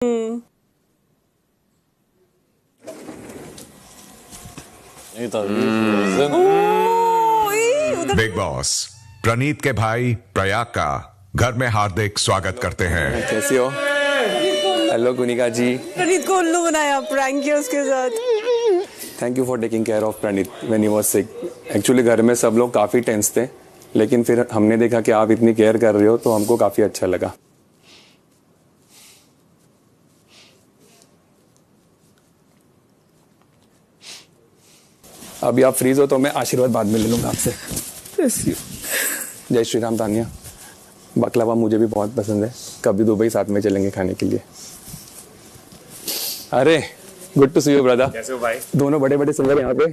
Big boss प्रणीत के भाई प्रयाग का घर में हार्दिक स्वागत करते हैं। कैसी हो? हेलो कुनिका जी। प्रणीत को उल्लू बनाया, प्रैंक किया उसके साथ। Thank you for taking care of Praneet when he was sick. Actually घर में सब लोग काफ़ी टेंस थे, लेकिन फिर हमने देखा कि आप इतनी केयर कर रहे हो तो हमको काफ़ी अच्छा लगा। अभी आप फ्रीज हो तो मैं आशीर्वाद बाद में ले लूंगा आपसे। जय श्री राम। तानिया, बकलावा मुझे भी बहुत पसंद है, कभी दुबई साथ में चलेंगे खाने के लिए। अरे good to see you brother. कैसे हो भाई? दोनों बड़े बड़े सिंगर यहाँ पे।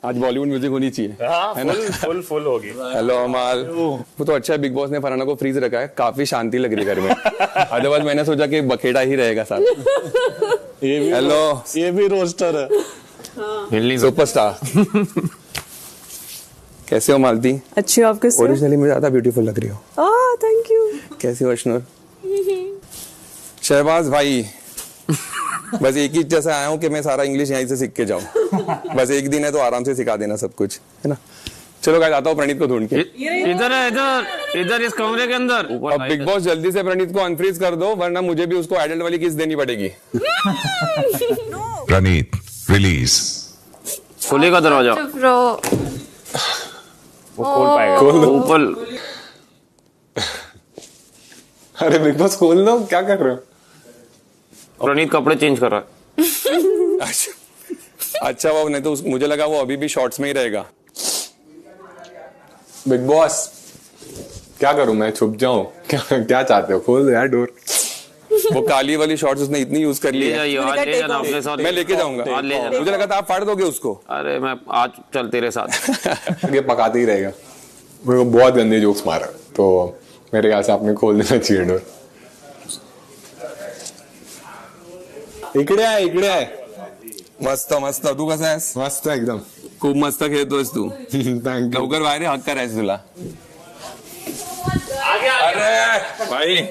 आज बॉलीवुड म्यूजिक होनी चाहिए, है ना? फुल होगी। हेलो अमाल। वो तो अच्छा है, बिग बॉस ने फरहाना को फ्रीज रखा है, काफी शांति लग रही है घर में। अदरवाइज मैंने सोचा कि बखेड़ा ही रहेगा साथ। हेलो, ये भी रोस्टर है। सुपरस्टार। कैसे हो मालती? अच्छी हो आप? कैसे हो? ओरिजिनली मुझे ज्यादा ब्यूटीफुल लग रही हो। Thank you. कैसे हो अशनूर? शहबाज भाई, बस एक ही इच्छा से आया हूँ कि मैं सारा इंग्लिश यहीं से सीख के जाऊँ। बस एक दिन है तो आराम से सिखा देना सब कुछ, है ना? चलो गाइस, आता हूँ प्रणीत को ढूंढ के। इधर है, इधर इस कमरे के अंदर। अब बिग बॉस जल्दी से प्रणीत को अनफ्रीज कर दो, वरना मुझे भी उसको एडल्ट वाली किस देनी पड़ेगी। प्रणीत रिलीज। खुलेगा दरवाजा। वो खोल पाएगा। ऊपर। अरे बिग बॉस खोल दो, क्या कर रहे हो? प्रणीत कपड़े चेंज कर रहा है। अच्छा वो नहीं तो मुझे लगा वो अभी भी शॉर्ट्स में ही रहेगा। बिग बॉस क्या करूं मैं? छुप जाऊं? क्या चाहते हो? खोल दो यार डोर। वो काली वाली शॉर्ट्स उसने इतनी यूज कर ली है। ले जाना अपने साथ। मैं लेके जाऊंगा। मुझे लगा था आप फाड़ दोगे उसको। अरे मैं आज चल तेरे साथ। ये पकाते ही रहेगा। मेरे को बहुत गंदे जोक्स मारा, तो मेरे ख्याल से आपने खोल देना चाहिए डोर। इकडे आहे। मस्त मस्त। तू कसा आहेस? मस्त एकदम। खूप मस्त खेळतोयस तू। थँक्यू। लवकर बाहेर ये, हक करायचं तुला। अरे भाई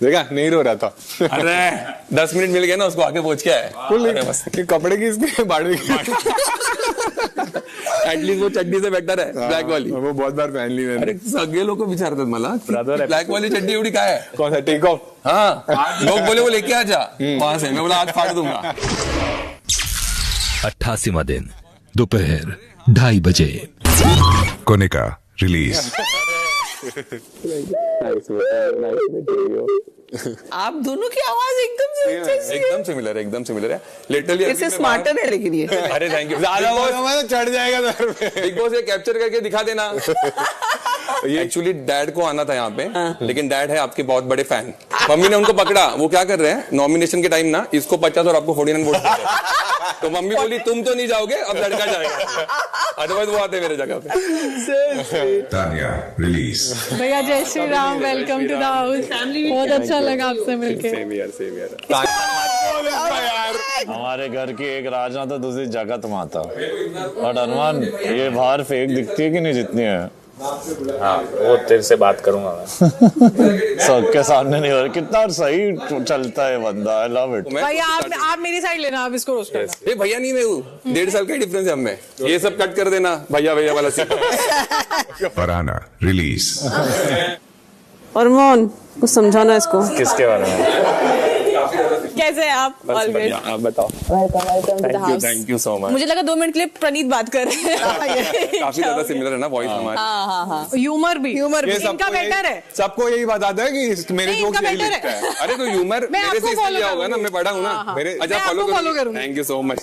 देखा, नहीं रो रहा था। अरे 10 मिनट मिल गए ना उसको, आगे पहुंच के आए। अरे बस कि कपड़े किसके? बाड़वे के। एटलीस्ट वो चड्डी से बेटर है, ब्लैक वाली। वो बहुत बार पहन ली मैंने। अरे सगळे लोक विचारतात मला, ब्लैक वाली चड्डी एवढी काय है? कौन सा? Take off. हाँ, लोग बोले वो लेके आ जा वहां से। मैं बोला आज फाड़ दूंगा। 88वां दिन दोपहर 2:30 बजे। कोनिका रिलीज। आप दोनों की आवाज एकदम एकदम सिमिलर है लिटरली। से स्मार्टर है लेकिन ये। अरे थैंक यू। चढ़ जाएगा सर पे। बिग बॉस ये कैप्चर करके दिखा देना। एक्चुअली डैड को आना था यहाँ पे, लेकिन डैड है आपके बहुत बड़े फैन। मम्मी ने उनको पकड़ा। वो क्या कर रहे हैं, नॉमिनेशन के टाइम ना इसको 50 और आपको 49 वोट दे रहे। तो मम्मी बोली तुम तो नहीं जाओगे, अब लड़का जाएगा, अदरवाइज वो आते मेरे जगह पे। तानिया रिलीज। भैया जय Shri Ram, welcome to the house. बहुत अच्छा लगा आपसे मिलके। Same year. हमारे घर की एक राजा तो दूसरी जगत माता। और हनुमान, ये बाहर फेक दिखती है कि नहीं जितनी है? हाँ, वो तेरे से बात करूंगा मैं। सबके सामने नहीं हो रहा। कितना सही चलता है बंदा। I love it. भाई आप मेरी साइड लेना, आप इसको रोस्ट करना। ये भैया नहीं मैं हूँ, 1.5 साल का डिफरेंस है हमें। ये सब कट कर देना, भैया वाला सीन। फरहाना रिलीज। और मोहन कुछ समझाना इसको। किसके बारे में? कैसे हैं आप? आप बताओ। Thank you so much. मुझे लगा 2 मिनट के लिए प्रणीत बात कर रहे हैं। काफी ज्यादा सिमिलर है ना वॉइस हमारी। हाँ। ह्यूमर भी इनका बेटर है। सबको यही बताता है कि मेरे जोक्स यही लिखता है। अरे तो ह्यूमर मेरे से इसलिए होगा ना, मैं पढ़ा हूँ ना। मेरे अच्छा फॉलो करूँगा। Thank you so much.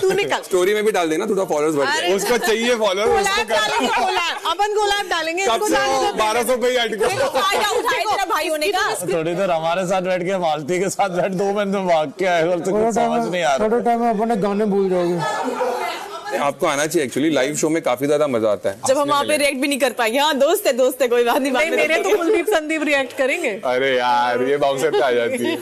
तू निकल। स्टोरी में भी डाल देना, थोड़ा फॉलोअर्स बढ़ जाए। उसको चाहिए फॉलोअर। अपन कोलैब डालेंगे। 1200 पे ही तेरा भाई होने का। थोड़ी देर हमारे साथ बैठ के, मालती के साथ बैठ, 2 मिनट में भाग के आएगा तो कुछ समझ नहीं आ रहा। थोड़े टाइम में अपने गाने भूल जाओगे। आपको आना चाहिए। एक्चुअली लाइव शो में काफी ज्यादा मजा आता है। जब हम वहाँ पे रिएक्ट भी नहीं कर पाएंगे। हाँ दोस्त है कोई बात नहीं। मेरे तो कुलदीप संदीप रिएक्ट करेंगे। अरे यार, ये बाउंसर पे आ जाती है।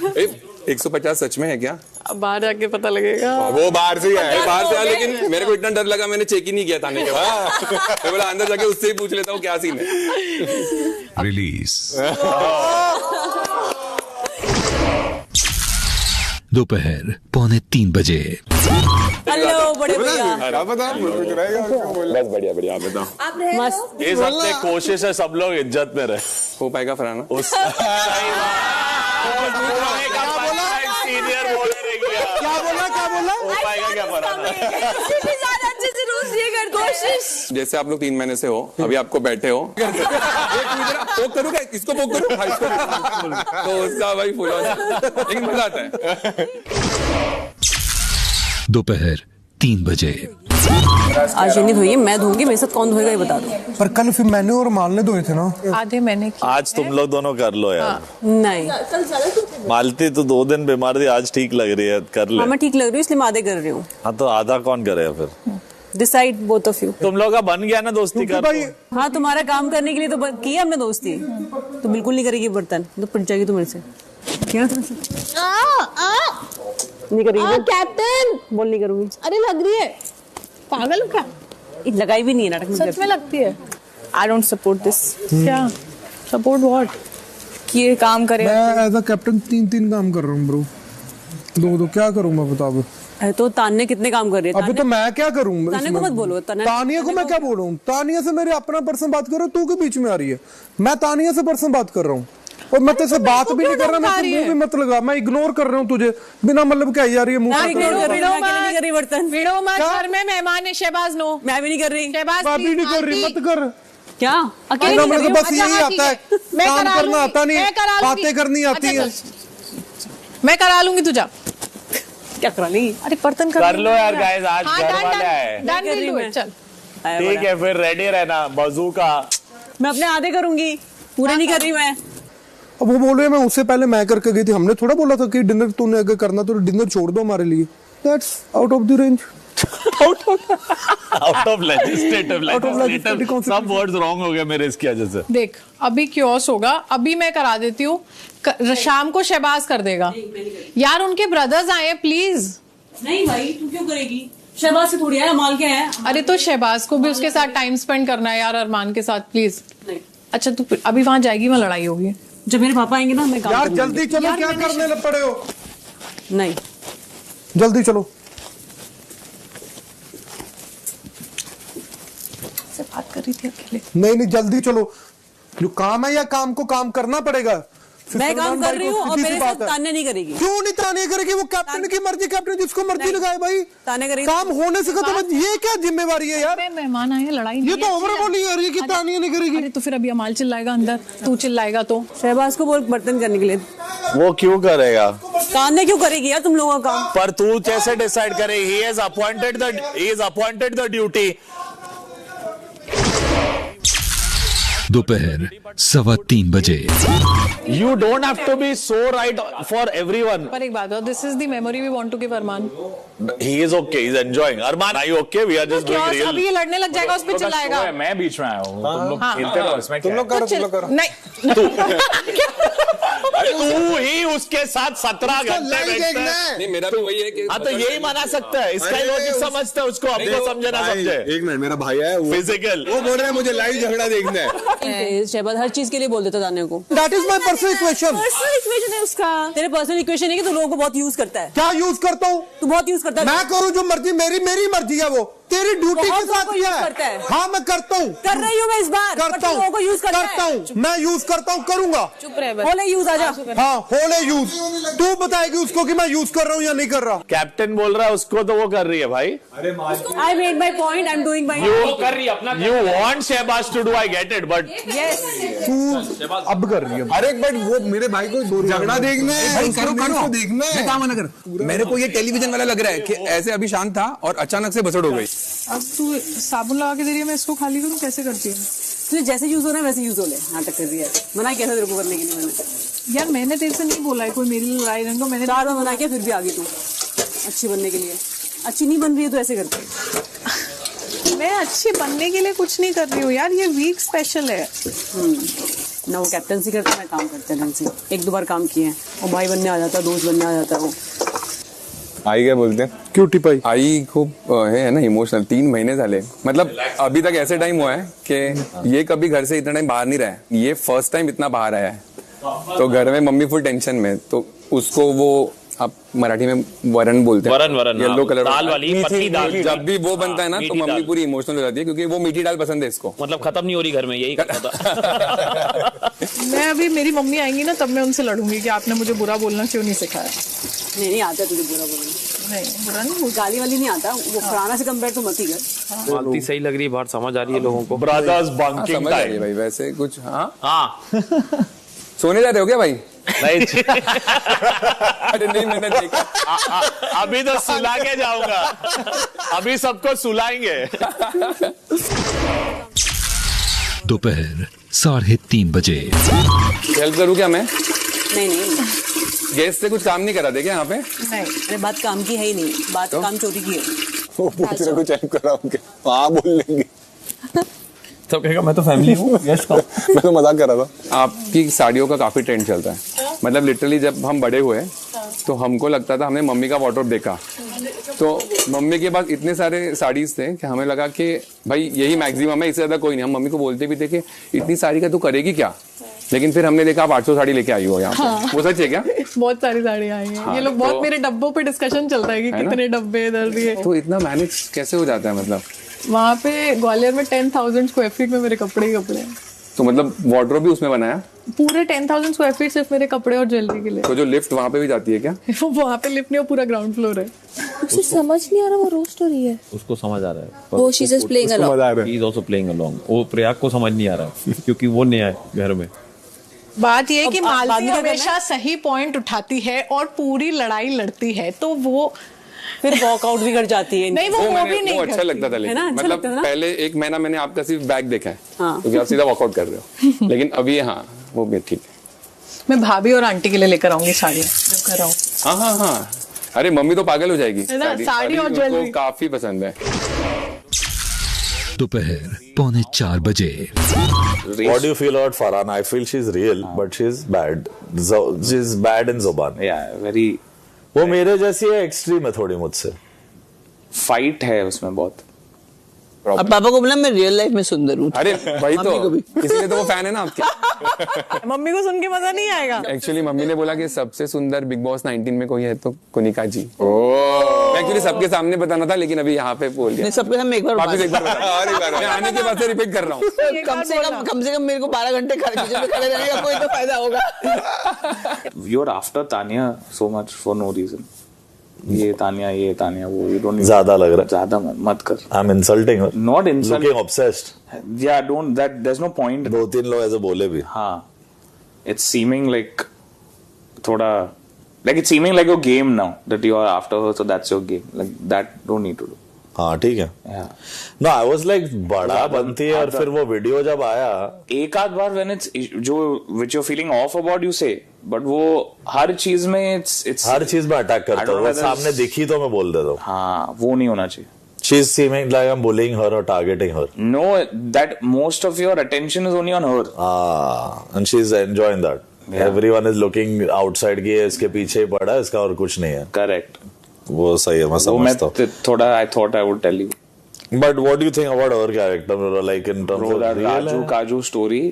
150 सच में है क्या? अब बाहर जाके पता लगेगा। वो बाहर से ही है। बाहर से आया, लेकिन मेरे को इतना डर लगा, मैंने चेक ही नहीं किया थाने के बाद। मैं बोला अंदर जाके उससे ही पूछ लेता हूँ क्या सीन है। रिलीज दोपहर 2:45 बजे। हेलो बड़े भैया। बस बढ़िया बढ़िया, आप बताओ। मस्त। ये सबसे कोशिश है सब लोग इज्जत में रहे। हो पाएगा फरहाना? सीनियर बोले क्या बोला हो पाएगा क्या फरहाना? अच्छे से रोज ये कर कोशिश। जैसे आप लोग 3 महीने से हो, अभी आपको बैठे हो, पोक करूँ क्या? इसको पोक करूँ? हाँ, इसको तो उसका भाई फुल हो जाता है, लेकिन मजा आता है। दोपहर 3 बजे। आज नहीं धोइए, मैं धोऊंगी, मेरे साथ कौन धोएगा ये बता दो। पर कल फिर मैंने और मालने धोए थे ना। आधे मैंने किए। आज तुम लोग दोनों कर लो यार। नहीं मालती तो 2 दिन बीमार थी, आज ठीक लग रही है, कर ले। हाँ मैं ठीक लग रही हूँ इसलिए मैं आधे कर रही हूँ। हाँ तो आधा कौन करेगा फिर? Decide both of you. तुम लोग का बन गया ना दोस्ती कर भाई लो। हाँ तुम्हारा काम करने के लिए तो किया हमने दोस्ती, तो बिल्कुल नहीं करेगी बर्तन, तो पिट जाएगी तुम मेरे से। क्या नहीं करेगी कैप्टन, बोल नहीं करूंगी। अरे लग रही है, पागल हो क्या? लगाई भी नहीं है नाटक में। सच में लगती है। I don't support this. क्या सपोर्ट व्हाट? कि ये काम करे। मैं एज अ कैप्टन 3 काम कर रहा हूँ ब्रो। दो क्या करूँ मैं बताओ। तो तान्या कितने काम कर रही है? अभी तो मैं क्या करूँ? तान्या को मत बोलो। तानिया को मैं क्या बोलूँ? तानिया से मेरे अपना पर्सन बात कर रहा हूँ, तू के बीच में आ रही है। मैं तानिया से पर्सन बात कर रहा हूँ और मैं तेरे से बात भी नहीं कर रहा, मैं मुंह भी मत लगा, मैं इग्नोर कर रहा हूँ तुझे बिना मतलब क्या जा रही है मुंह कर रही बर्तन। वीडियो मत, घर में मेहमान है। शहबाज नो, मैं भी नहीं कर रही। शहबाज भाभी नहीं कर रही, मत कर। क्या अकेले नहीं कर रही तो हूँ? बस यही आता है, काम करना आता नहीं, बातें करनी आती है। मैं करा लूंगी, तू जा। क्या करा ली? अरे बर्तन कर लो यार गाइस, आज हाँ, घर वाला है। Done will do it. चल ठीक है फिर रेडी रहना बजूका। मैं अपने आधे करूंगी, पूरे नहीं कर रही मैं। अब वो बोल रहे मैं उससे पहले मैं करके गई थी, हमने थोड़ा बोला था कि डिनर तूने अगर करना तो डिनर छोड़ दो हमारे लिए। That's out of the range. Out of legislative सब वर्ड्स रॉन्ग हो गए मेरे इसकी वजह से। देख अभी क्योस होगा, अभी मैं करा देती हूँ, शाम को शहबाज कर देगा। यार उनके ब्रदर्स आए, प्लीज। नहीं भाई तू क्यों करेगी? शहबाज से थोड़ी है, अमाल के है। अरे तो शहबाज को भी उसके साथ टाइम स्पेंड करना है यार, अरमान के साथ, प्लीज। अच्छा तू अभी वहां जाएगी, वहां लड़ाई होगी। जब मेरे पापा आएंगे ना मैं काम यार करूंगी। जल्दी चलो, क्या करने लग पड़े हो? नहीं जल्दी चलो। से बात कर रही थी अकेले। नहीं जल्दी चलो, जो काम है या काम को काम करना पड़ेगा। मैं काम कर रही हूँ और मेरे साथ तान्या नहीं करेगी। क्यों नहीं तान्या करेगी? वो कैप्टन की मर्जी, कैप्टन जिसको मर्जी लगाए भाई। तान्या करेगी। काम होने से खत्म। ये क्या जिम्मेवारी है यार? मेहमान आए, लड़ाई ये तो ओवर बोली है कि तान्या नहीं करेगी। अरे तो फिर अभी अमाल चिल्लाएगा अंदर, तू चिल्लाएगा तो। शहबाज को बोल बर्तन करने के लिए। वो क्यों करेगा? तान्या क्यों करेगी यार तुम लोगों का काम? पर तू कैसे डिसाइड करे? He is appointed the duty. दोपहर 3:15 बजे। You don't have to be so right for everyone. पर एक बात है, this is the memory we want to give Arman. He is okay, he's enjoying. Arman, are you okay? We are just doing real. अभी ये लड़ने लग जाएगा, उस पे चिल्लाएगा। मैं बीच में आया हूँ, तुम लोग खेलते रहो इसमें। तुम लोग करो। नहीं तू ही उसके साथ 17 घंटे बैठता है। नहीं मेरा भी वही है कि हाँ तो यही मना सकता है, इसका लॉजिक समझता है उसको, हमको समझे ना समझे। एक मिनट, मेरा भाई है फिजिकल, वो बोल रहा है मुझे लाइव झगड़ा देखना है। शहबाज हर चीज के लिए बोल देता तान्या को। That is my personal equation. Personal equation है उसका। तेरे पर्सनल इक्वेशन है कि तू लोगों को बहुत यूज करता है। क्या यूज करता हूँ? तू बहुत यूज करता है। मैं करूँ जो मर्जी, मेरी मर्जी है, वो तेरी ड्यूटी के बहुत साथ लोगों को किया यूज है। करता है। हाँ मैं करता हूँ, कर रही हूँ मैं इस बार। करता हूँ, मैं यूज करता हूँ, करूंगा। चुप रहे बस। होले यूज आजा। हाँ होले यूज। तू बताएगी उसको कि मैं यूज कर रहा हूँ या नहीं कर रहा। कैप्टन बोल रहा है उसको तो वो कर रही है भाई। I made my point, I am doing my. कर रही है अपना। You want Shahbaz to do, I get it, but yes तू अब कर रही है। अरे बट वो मेरे भाई को झगड़ा देखना है, करो देखना है। काम ना कर। मेरे को ये टेलीविजन वाला लग रहा है कि ऐसे अभी शांत था और अचानक से बसड़ हो गई। अब तू साबुन लगा के दे रही है, मैं इसको खाली करूँ? कैसे करती है? तुझे जैसे यूज हो रहा है वैसे यूज हो ले। नाटक कर रही है। मना किया था तेरे को करने के लिए मैंने। यार मैंने तेरे से नहीं बोला है कोई मेरी लड़ाई रंग को, मैंने 4 बार मना किया फिर भी आ गई तू अच्छी बनने के लिए। अच्छी नहीं बन रही है तो ऐसे करती है। मैं अच्छी बनने के लिए कुछ नहीं कर रही हूँ यार, ये वीक स्पेशल है ना। वो कैप्टनसी करता, मैं काम करते हैं ढंग से। 1-2 बार काम किए हैं और भाई बनने आ जाता है, दोस्त बनने आ जाता है वो। आई क्या बोलते हैं? क्यूटी पाई आई खूप है ना इमोशनल. 3 महीने झाले. मतलब अभी तक ऐसे टाइम हुआ है कि ये कभी घर से इतना टाइम बाहर नहीं रहा है. ये फर्स्ट टाइम इतना बाहर आया है. तो घर में मम्मी फुल टेंशन में. तो उसको वो आप मराठी में वरण बोलते हैं. वरण येलो कलर दाल वाली पतली दाल. जब भी वो बनता है ना तो मम्मी पूरी इमोशनल हो जाती है क्योंकि वो मीठी दाल पसंद है इसको. मतलब खत्म नहीं हो रही घर में, यही करता था. मैं अभी मेरी मम्मी आएंगी ना तब मैं उनसे लड़ूंगी कि आपने मुझे बुरा बोलना क्यों नहीं सिखाया. नहीं आता तुझे बुरा बोलना. नहीं बुरा नहीं. गाली वाली नहीं आता. वो पुराना से कंपेयर तो मत ही कर. बात सही लग रही है, बात समझ आ रही है लोगों को. ब्रदर्स हाँ, बंकिंग समझ आ रही है टाइम. भाई. वैसे कुछ हाँ हाँ. सोने जा रहे हो क्या भाई? नहीं अरे नहीं मैंने देखा. अभी तो सुला के जाऊंगा. अभी सबको सुलाएंगे. दोपहर 3:30 बजे। हेल्प करूँ क्या मैं? नहीं गैस से कुछ काम नहीं करा दे क्या यहाँ पे? नहीं. अरे बात काम की है ही नहीं. बात तो? काम चोरी की है. वो पूछ रहे कुछ हेल्प कर रहा हूँ क्या? हाँ बोल लेंगे. सब कहेगा मैं तो फैमिली हूँ. यस का मैं तो मजाक कर रहा था. आपकी साड़ियों का काफी ट्रेंड चलता है. मतलब लिटरली जब हम बड़े हुए तो हमको लगता था, हमने मम्मी का वार्डरोब देखा तो मम्मी के पास इतने सारे साड़ीज थे कि हमें लगा कि भाई यही मैक्सिमम है, इससे ज्यादा कोई नहीं. हम मम्मी को बोलते भी थे कि इतनी साड़ी का तू करेगी क्या. लेकिन फिर हमने देखा आप 800 साड़ी लेके आई हो यहाँ पे. वो सच है क्या? बहुत सारी साड़ियाँ आई हैं. हाँ, ये लोग बहुत तो- मेरे डब्बों पे डिस्कशन चलता है कि है ना? कितने डब्बे इधर दिए. तो इतना मैनेज कैसे हो जाता है? मतलब वहाँ पे ग्वालियर में 10,000 स्क्वायर फीट में मेरे कपड़े ही कपड़े हैं. तो मतलब वार्डरोब भी उसमें बनाया? पूरे 10,000 स्क्वायर फीट सिर्फ मेरे कपड़े और ज्वेलरी के लिए. तो जो लिफ्ट वहाँ पे भी जाती है क्या? वो वहाँ पे लिफ्ट नहीं, वो पूरा ग्राउंड फ्लोर है. उसे समझ नहीं आ रहा वो रोस्ट हो रही है. उसको समझ आ रहा है. वो शी इज प्लेइंग उसको मजा आ रहा है. He is also playing along. वो प्रयाग को समझ नहीं आ रहा है क्योंकि वो नया है घर में. बात ये है कि अब बाद मालती में क्या हमेशा सही पॉइंट उठाती है और पूरी लड़ाई लड़ती है, तो वो फिर वॉकआउट भी कर जाती है. नहीं वो भी नहीं वो अच्छा करती. लगता था. लेकिन ना, अच्छा मतलब लगता था ना? पहले 1 महीना मैंने आपका सिर्फ बैग देखा है हाँ. क्योंकि आप सीधा वर्कआउट कर रहे हो. लेकिन अभी हाँ वो भी ठीक है. मैं भाभी और आंटी के लिए लेकर आऊंगी साड़ियाँ जब घर आऊँ. हाँ हाँ हाँ. अरे मम्मी तो पागल हो जाएगी. है ना, साड़ी और उनको ज्वेलरी. काफी पसंद है. दोपहर 3:45 बजे। What do you feel about Farhan? I feel she's real, but she's bad. She's bad in Zuban. Very वो मेरे जैसी है, एक्सट्रीम है थोड़ी मुझसे. फाइट है उसमें बहुत. अब पापा को बोला मैं रियल लाइफ में सुंदर हूँ. अरे भाई तो मम्मी को भी. इसलिए तो वो फैन है ना आपके. मम्मी को सुन के मजा नहीं आएगा. एक्चुअली मम्मी ने बोला कि सबसे सुंदर बिग बॉस 19 में कोई है तो कुनिका जी. एक्चुअली सबके सामने बताना था लेकिन अभी यहाँ पे बोल दिया. सबके सामने एक बार वापिस एक बार बता. मैं आने के बाद से रिपीट कर रहा हूँ. कम से कम मेरे को 12 घंटे किचन में खड़े रहने का कोई तो फायदा होगा. You are after Tania so much for no reason. ये तानिया वो यू डोंट. ज्यादा लग रहा है. ज्यादा मत कर. I'm insulting her. Not insult. Looking obsessed. Yeah, don't that. There's no point. 2-3 लोग ऐसे बोले भी. हाँ. It's seeming like थोड़ा like it's seeming like your game now that you are after her, so that's your game. Like that don't need to do. हाँ ठीक है. Yeah. No, I was like बड़ा बनती है और फिर वो वीडियो जब आया. एक आध बार when it's जो which you're feeling off about you say, but वो हर चीज में it's हर चीज में अटैक I करता don't हूँ. know वो सामने दिखी तो मैं बोल देता हूँ. हाँ वो नहीं होना चाहिए. She's seeming like I'm bullying her or targeting her. No, that most of your attention is only on her. And she's enjoying that. Yeah. Everyone is looking outside कि ये इसके पीछे ही पड़ा है, इसका और कुछ नहीं है. Correct. वो सही है, मैं वो मैं समझता हूँ. थोड़ा I thought I would tell you. But what do you think about her character? Like in terms Bro, of that real Raju है? काजू स्टोरी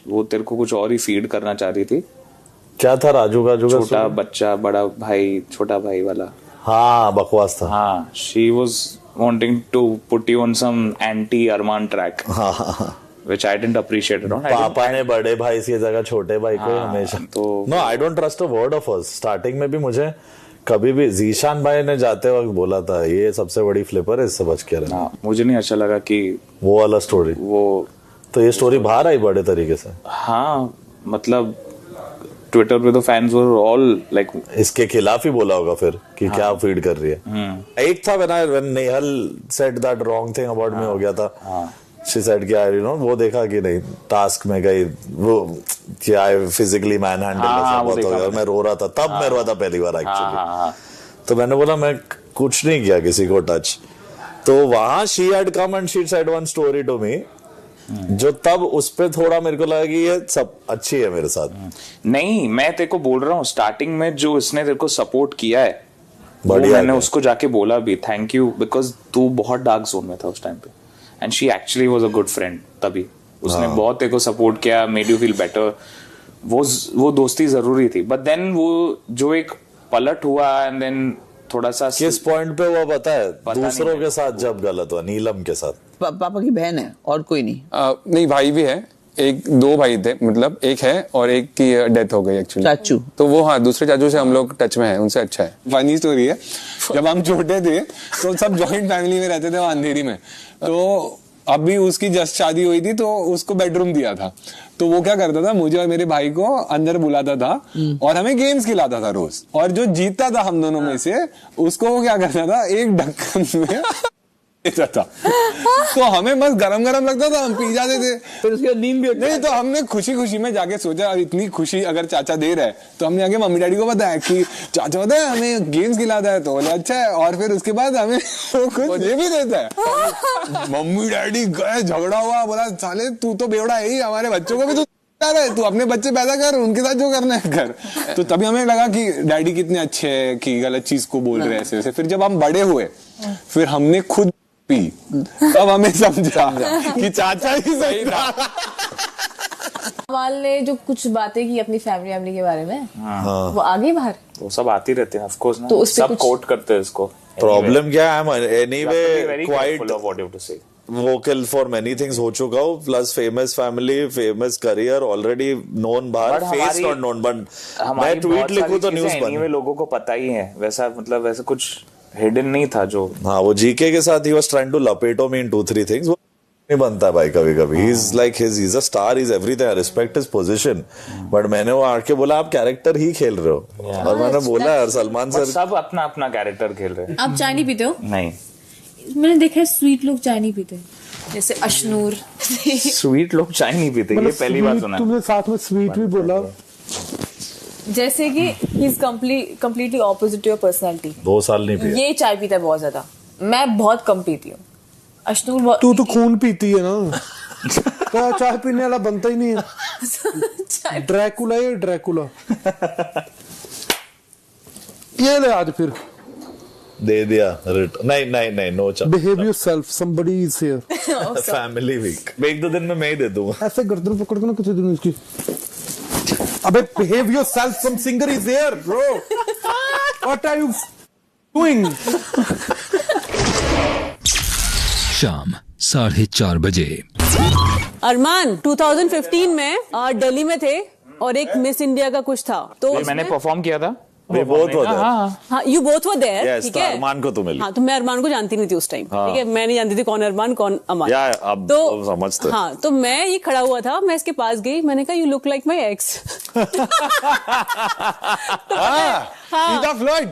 वो तेरे को कुछ और ही फीड करना चाह रही थी. क्या था राजू काजू का छोटा story? बच्चा बड़ा भाई छोटा भाई वाला. हाँ बकवास था. हाँ she was wanting to put you on some anti Arman track. हाँ हाँ हाँ. Which I didn't appreciate at all. I didn't- पापा ने बड़े भाई की जगह छोटे भाई को ही हाँ, हमेशा. तो- No, I don't trust a word of hers. Starting में भी मुझे कभी भी जीशान भाई ने जाते वक्त बोला था ये सबसे बड़ी फ्लिपर है, इससे बच के रहना. हाँ, मुझे नहीं अच्छा लगा कि वो वाला स्टोरी. वो तो ये स्टोरी बाहर आई बड़े तरीके से. हाँ मतलब ट्विटर पे तो फैंस वर ऑल लाइक इसके खिलाफ ही बोला होगा फिर कि क्या फीड कर रही है. एक था when Nehal said that wrong thing about me हो गया था. She said कि you know वो देखा कि नहीं टास्क में गई वो क्या फिजिकली मैन हैंडल ऐसा बहुत हो गया. मैं रो रहा था तब. मैं रो रहा था पहली बार एक्चुअली. तो मैंने बोला मैं कुछ नहीं किया किसी को टच. तो वहां she had come and she said one story to me जो तब उस पे थोड़ा मेरे को लगा कि ये सब अच्छी है मेरे साथ. नहीं मैं तेरे को बोल रहा हूँ स्टार्टिंग में जो इसने तेरे को सपोर्ट किया है मैंने उसको जाके बोला भी थैंक यू बिकॉज तू बहुत डार्क जोन में था उस टाइम पे and she actually was a good friend तभी उसने बहुत तेरे को सपोर्ट किया मेड यू फील बेटर वो दोस्ती जरूरी थी बट देन वो जो एक पलट हुआ एंड देन थोड़ा सा किस पॉइंट पे वो पता है दूसरों के साथ जब गलत हुआ नीलम के साथ पापा की बहन है और कोई नहीं नहीं भाई भी है एक दो भाई थे मतलब एक है और एक की डेथ हो गई एक्चुअली चाचू तो वो हाँ दूसरे चाचू से हम लोग टच में हैं उनसे अच्छा है फनी स्टोरी है जब हम छोटे थे तो सब जॉइंट फैमिली में रहते थे वहाँ अंधेरी में तो अभी उसकी जस्ट शादी हुई थी तो उसको बेडरूम दिया था तो वो क्या करता था मुझे और मेरे भाई को अंदर बुलाता था और हमें गेम्स खिलाता था रोज और जो जीतता था हम दोनों में से उसको वो क्या करता था एक ढक्कन में था तो हमें बस गरम गरम लगता था हम पी जाते थे फिर उसके बाद नींद भी नहीं तो हमने खुशी खुशी में जाके सोचा इतनी खुशी अगर चाचा दे रहा है तो हमने आगे मम्मी डैडी को बताया कि चाचा होता है हमें गेम्स खिलाता है तो बोले अच्छा है और फिर उसके बाद हमें कुछ ये भी देता है मम्मी डैडी गए झगड़ा हुआ बोला साले तू तो बेवड़ा है ही हमारे बच्चों को भी तू अपने बच्चे पैदा कर उनके साथ जो करना है कर तो तभी हमें लगा कि डैडी कितने अच्छे हैं कि गलत चीज को बोल रहे हैं ऐसे वैसे फिर जब हम बड़े हुए फिर हमने खुद पी तब हमें समझा कि चाचा ही सही था कमाल ने जो कुछ बातें की अपनी फैमिली के बारे में वो आ गई बाहर वो सब आती रहते हैं ऑफ कोर्स ना तो उस पे सब कुछ कोट करते हैं इसको प्रॉब्लम क्या है anyway quite what you to say vocal for many things हो चुका हूँ plus famous family famous career already known बाहर फेस नॉट नोन बट मैं ट्वीट लिखूं तो न्यूज़ बन लोगों को पता ही है वैसा मतलब वैसा कुछ हिडन नहीं था जो हाँ वो जीके के साथ ही वाज ट्राइंग टू लपेटो मी इन 2-3 थिंग्स वो नहीं बनता भाई कभी कभी he is like he is a star is everything I respect his position but मैंने वो आके बोला आप कैरेक्टर ही खेल रहे हो और मैंने बोला यार सलमान सर सब अपना अपना कैरेक्टर खेल रहे हैं आप चाय नहीं पीते हो नहीं मैंने देखा है स्वीट लोग चाय नहीं पीते जैसे अशनूर स्वीट लोग चाय नहीं पीते ये पहली बार सुना तुमने साथ में स्वीट भी बोला जैसे कि he is completely opposite to your personality 2 साल नहीं पिया ये चाय पीता है बहुत ज्यादा मैं बहुत कम पीती हूँ अशनूर बहुत तू तो खून पीती है ना तो चाय पीने वाला बनता ही नहीं है ड्रैकुला ये ड्रैकुला ये ले आज फिर दे दिया नहीं no chai behave yourself somebody is here family week एक दो दिन में मैं ही दे दूंगा ऐसे गर्दन पकड़ के ना किसी दिन इसकी अबे behave yourself some singer is there bro what are you doing शाम 4:30 बजे अरमान 2015 में दिल्ली में थे और एक मिस इंडिया का कुछ था तो मैंने परफॉर्म किया था वे बोथ हो हाँ यू बोथ वर देयर ठीक है अरमान को तो मिली हाँ तो मैं अरमान को जानती नहीं थी उस टाइम ठीक है मैं नहीं जानती थी कौन अरमान कौन अमान अब तो समझते हाँ तो मैं ये खड़ा हुआ था मैं इसके पास गई मैंने कहा you look like my x flirt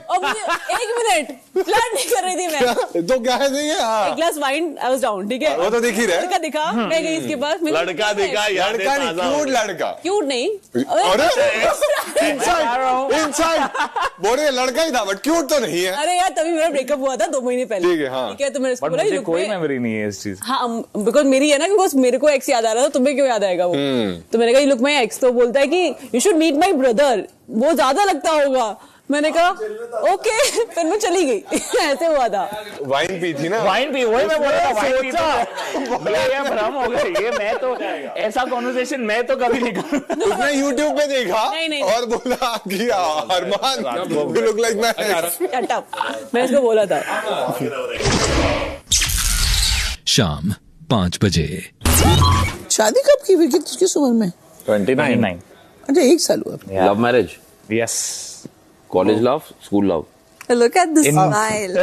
एक मिनट फ्लर्ट नहीं कर रही थी मैं तो क्या है एक glass wine I was down ठीक है वो तो दिख ही रहा है लड़का दिखा मैं गई इसके पास लड़का दिखा लड़का नहीं क्यूट लड़का क्यूट नहीं इनसाइड बोल रहे लड़का ही था बट क्यूट तो नहीं है अरे यार तभी मेरा ब्रेकअप हुआ था 2 महीने पहले ठीक है हाँ ठीक है तो मैंने इसको बोला मुझे कोई मेमोरी नहीं है इस चीज हाँ बिकॉज मेरी है ना बिकॉज मेरे को एक्स याद आ रहा था तुम्हें क्यों याद आएगा वो तो मैंने कहा यू लुक माई एक्स तो बोलता है कि you should meet my brother वो ज्यादा लगता होगा मैंने कहा ओके फिर मैं चली गई ऐसे हुआ था वाइन पी थी ना वाइन पी वही मैं बोल रहा था वाइन पी था ये भ्रम हो गया ये मैं तो ऐसा कॉन्वर्सेशन मैं तो कभी नहीं करूं उसने YouTube पे देखा नहीं। और बोला कि Armaan you look like my shut up मैं इसको बोला था शाम 5 बजे शादी कब की फिर किस उम्र में 29 अच्छा 1 साल हुआ love marriage yes college love school love Look at the smile.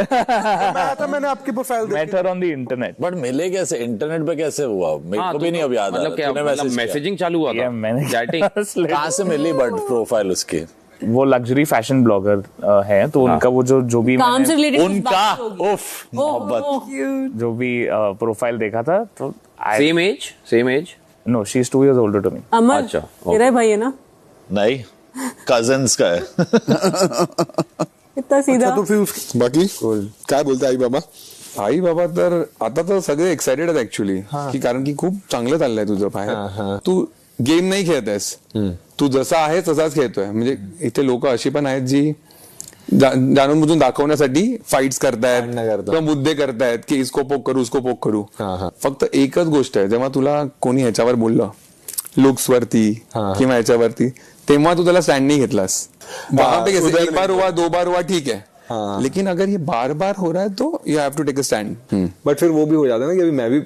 मैंने आपकी प्रोफाइल देखी Met her on the internet. But मिले कैसे इंटरनेट पे कैसे हुआ मेरे को भी नहीं अब याद मतलब क्या मतलब मैसेजिंग चालू हुआ था मैंने चैटिंग कहाँ से मिली बट प्रोफाइल उसकी वो लग्जरी फैशन ब्लॉगर है तो उनका वो जो भी काम से रिलेटेड उनका उफ मोहब्बत जो भी प्रोफाइल देखा था तो same age no she is 2 years older to me. Amar अच्छा, तेरा भाई है ना नहीं कजिन्स का है इतना सीधा तो फिर बाकी काय बोलते आई बाबा तर आता तर सगळे एक्साइटेड आहेत ऍक्च्युली की कारण की खूप चांगलं चाललंय तुझं बाहेर तू गेम नाही खेळतेस तू जसा आहे तसाच खेळतोय म्हणजे इथे लोक अशी पण आहेत जी जाणून बुजून दाखवण्यासाठी फाईट्स करतायत किंवा मुद्दे करतायत की इसको पोक करू उसको पोक करू. फक्त एकच गोष्ट आहे, जेव्हा तुला कोणी ह्याच्यावर बोललं लुक्स वरती किंवा ह्याच्यावरती, तेव्हा तू त्याला स्टँड नहीं घेतलास. वहां पे कैसे एक बार हुआ 2 बार हुआ ठीक है, लेकिन अगर ये बार बार हो रहा है तो you have to take a stand. But फिर वो भी हो जाता है ना कि अभी मैं भी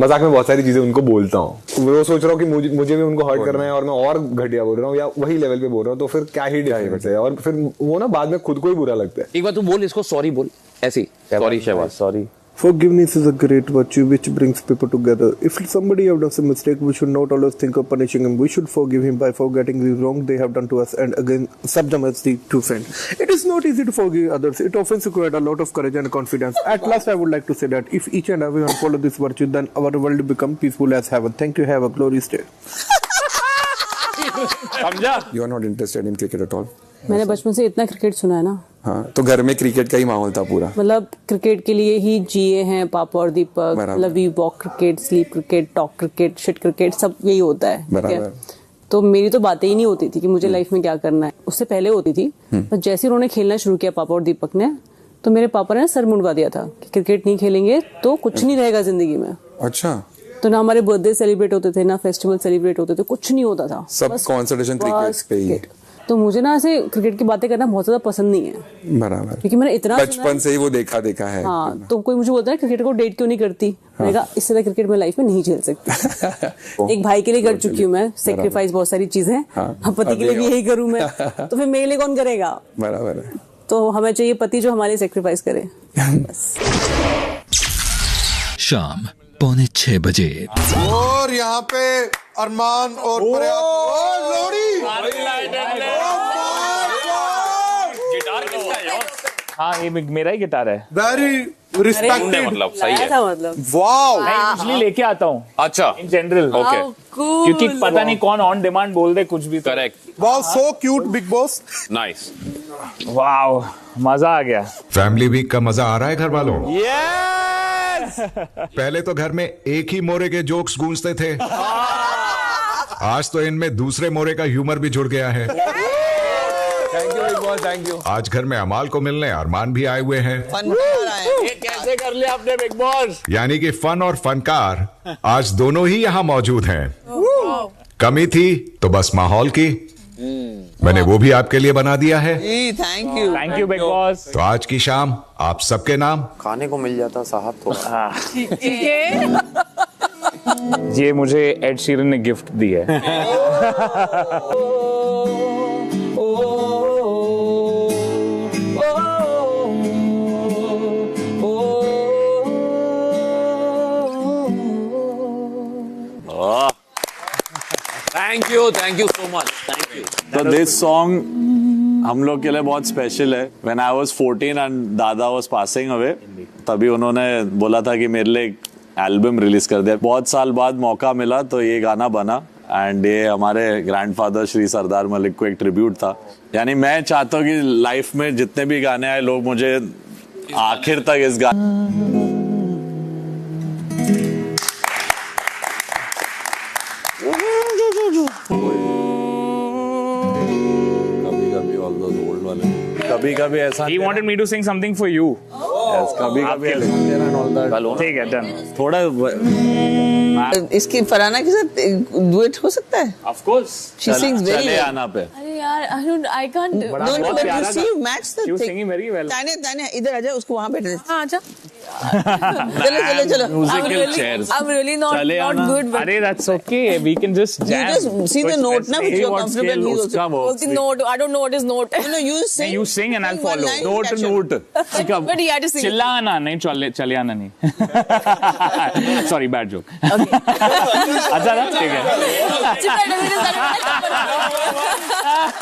मजाक में बहुत सारी चीजें उनको बोलता हूँ, वो सोच रहा हूँ कि मुझे भी उनको हर्ट करना है और मैं और घटिया बोल रहा हूँ या वही लेवल पे बोल रहा हूँ, तो फिर क्या ही डिफरेंस है. और फिर वो ना बाद में खुद को ही बुरा लगता है. एक बार तू बोल इसको सॉरी बोल ऐसे. Sorry Shahbaz. Sorry. Forgiveness is a great virtue which brings people together. If somebody have done some mistake, we should not always think of punishing him. We should forgive him by forgetting the wrong they have done to us and again accept them as the true friend. It is not easy to forgive others. It often requires a lot of courage and confidence. At last, I would like to say that if each and everyone follow this virtue, then our world will become peaceful as heaven. Thank you. Have a glorious day. समझा? You are not interested in cricket at all. मैंने बचपन से इतना cricket सुना है ना. हाँ, तो घर में क्रिकेट का ही माहौल था पूरा. मतलब क्रिकेट के लिए ही जिए हैं पापा और दीपक. मतलब we walk cricket, sleep cricket, talk cricket, shit cricket, सब यही होता है. बराबर. तो मेरी तो बातें ही नहीं होती थी कि मुझे लाइफ में क्या करना है. उससे पहले होती थी. पर जैसे उन्होंने खेलना शुरू किया पापा और दीपक ने, तो मेरे पापा ने सर मुंडवा दिया था कि क्रिकेट नहीं खेलेंगे तो कुछ नहीं रहेगा जिंदगी में. अच्छा. तो ना हमारे बर्थडे सेलिब्रेट होते थे, ना फेस्टिवल सेलिब्रेट होते थे, कुछ नहीं होता था. सब कॉन्सेंट्रेशन क्रिकेट पे ही. तो मुझे ना ऐसे क्रिकेट की बातें करना बहुत ज्यादा पसंद नहीं है. बराबर. क्योंकि मैंने इतना बचपन से ही वो देखा है. हाँ, तो कोई मुझे बोलता है क्रिकेट को डेट क्यों नहीं करती. मैंने कहा इससे ज्यादा क्रिकेट में लाइफ में नहीं झेल सकती. एक भाई के लिए कर चुकी हूँ मैं सेक्रीफाइस बहुत सारी चीजें. पति के लिए भी यही करूँ मैं, तो फिर मेरे लिए कौन करेगा. बराबर है. तो हमें चाहिए पति जो हमारे सेक्रीफाइस करे. शाम 5:45 बजे. और यहाँ पे अरमान और गिटार किसका है? हाँ, ये मेरा ही गिटार है. Very respected. मतलब सही है. वाओ. मैं यूजुअली लेके आता हूँ. अच्छा. In general. ओके. क्योंकि पता नहीं कौन ऑन डिमांड बोल दे कुछ भी. Correct. Wow, so cute big boss. Nice. Wow, मजा आ गया. फैमिली वीक का मजा आ रहा है घर वालों. यस. पहले तो घर में एक ही मोरे के जोक्स गूंजते थे. आज तो इनमें दूसरे मोरे का ह्यूमर भी जुड़ गया है. Thank you big boss, thank you. आज घर में अमाल को मिलने अरमान भी आए हुए हैं. ये कैसे कर लिया आपने बिग बॉस. यानी कि फन और फनकार आज दोनों ही यहाँ मौजूद हैं. कमी थी तो बस माहौल की. मैंने वो भी आपके लिए बना दिया है. Thank you big boss. तो आज की शाम आप सबके नाम खाने को मिल जाता साहब थोड़ा. ये मुझे एड शीरन ने गिफ्ट दी है. Thank you so much. Thank you. तो दिस सॉन्ग हम लोग के लिए बहुत स्पेशल है. व्हेन आई वाज 14 एंड दादा वाज पासिंग अवे, तभी उन्होंने बोला था कि मेरे लिए एक एल्बम रिलीज कर दिया. बहुत साल बाद मौका मिला तो ये गाना बना. एंड ये हमारे ग्रैंडफादर श्री सरदार मलिक को एक ट्रिब्यूट था. यानी मैं चाहता हूँ कि लाइफ में जितने भी गाने आए लोग मुझे आखिर तक इस गाने कभी ऐसा. He wanted me to sing something for you. Yes, कभी ठीक है, डन. थोड़ा इसकी फराना के साथ डुएट हो सकता है. Of course. She sings very चले well. आना पे. अरे यार, I can't. Don't but you see match the She was thing. singing very well. Tanya इधर आजा, उसको वहाँ बैठने. हाँ, आजा. चलो. Musical chairs. I'm really not good. But अरे that's okay. We can just jam. You just see the note now, which you are comfortable. He's उसका वो. the note, I don't know what is note. No, you sing. You sing and I'll Sing one follow. line, note catch up. But he had to sing. चिल्लाना नहीं, चले आना नहीं. Sorry, bad joke. अच्छा ना, ठीक है.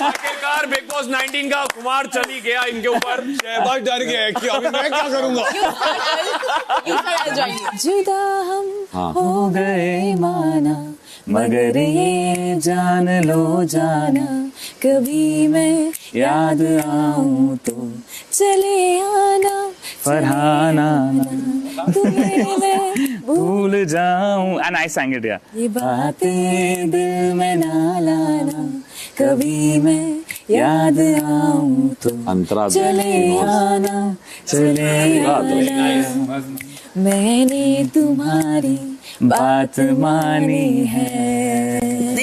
आखिरकार बिग बॉस 19 का कुमार चली गया इनके ऊपर. शहबाज डर गया कि अभी मैं क्या करूंगा. जुदा हम हो गए माना, मगर ये जान लो जाना, कभी मैं याद आऊं तो चले आना, फरहाना तुम्हें मैं भूल जाऊं. And I sang it, yeah. ये बातें दिल में ना लाना, कभी मैं याद आऊं तो अंतरा चले आना, चले आना। मैंने तुम्हारी बात मानी है,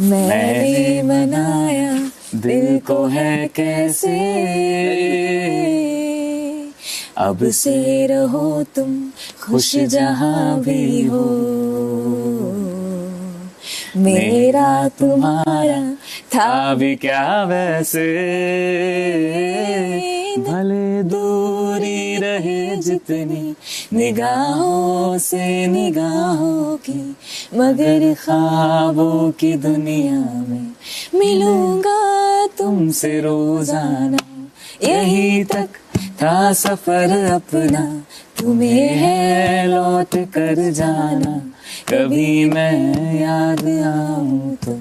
मैंने बनाया दिल को है कैसे, अब से रहो तुम खुश जहां भी हो, मेरा तुम्हारा था भी क्या वैसे, भले दूरी रहे जितनी निगाहों से निगाहों की, मगर ख्वाबों की दुनिया में मिलूंगा तुमसे रोजाना, यही तक था सफर अपना, तुम्हें है लौट कर जाना, कभी मैं याद आऊं तो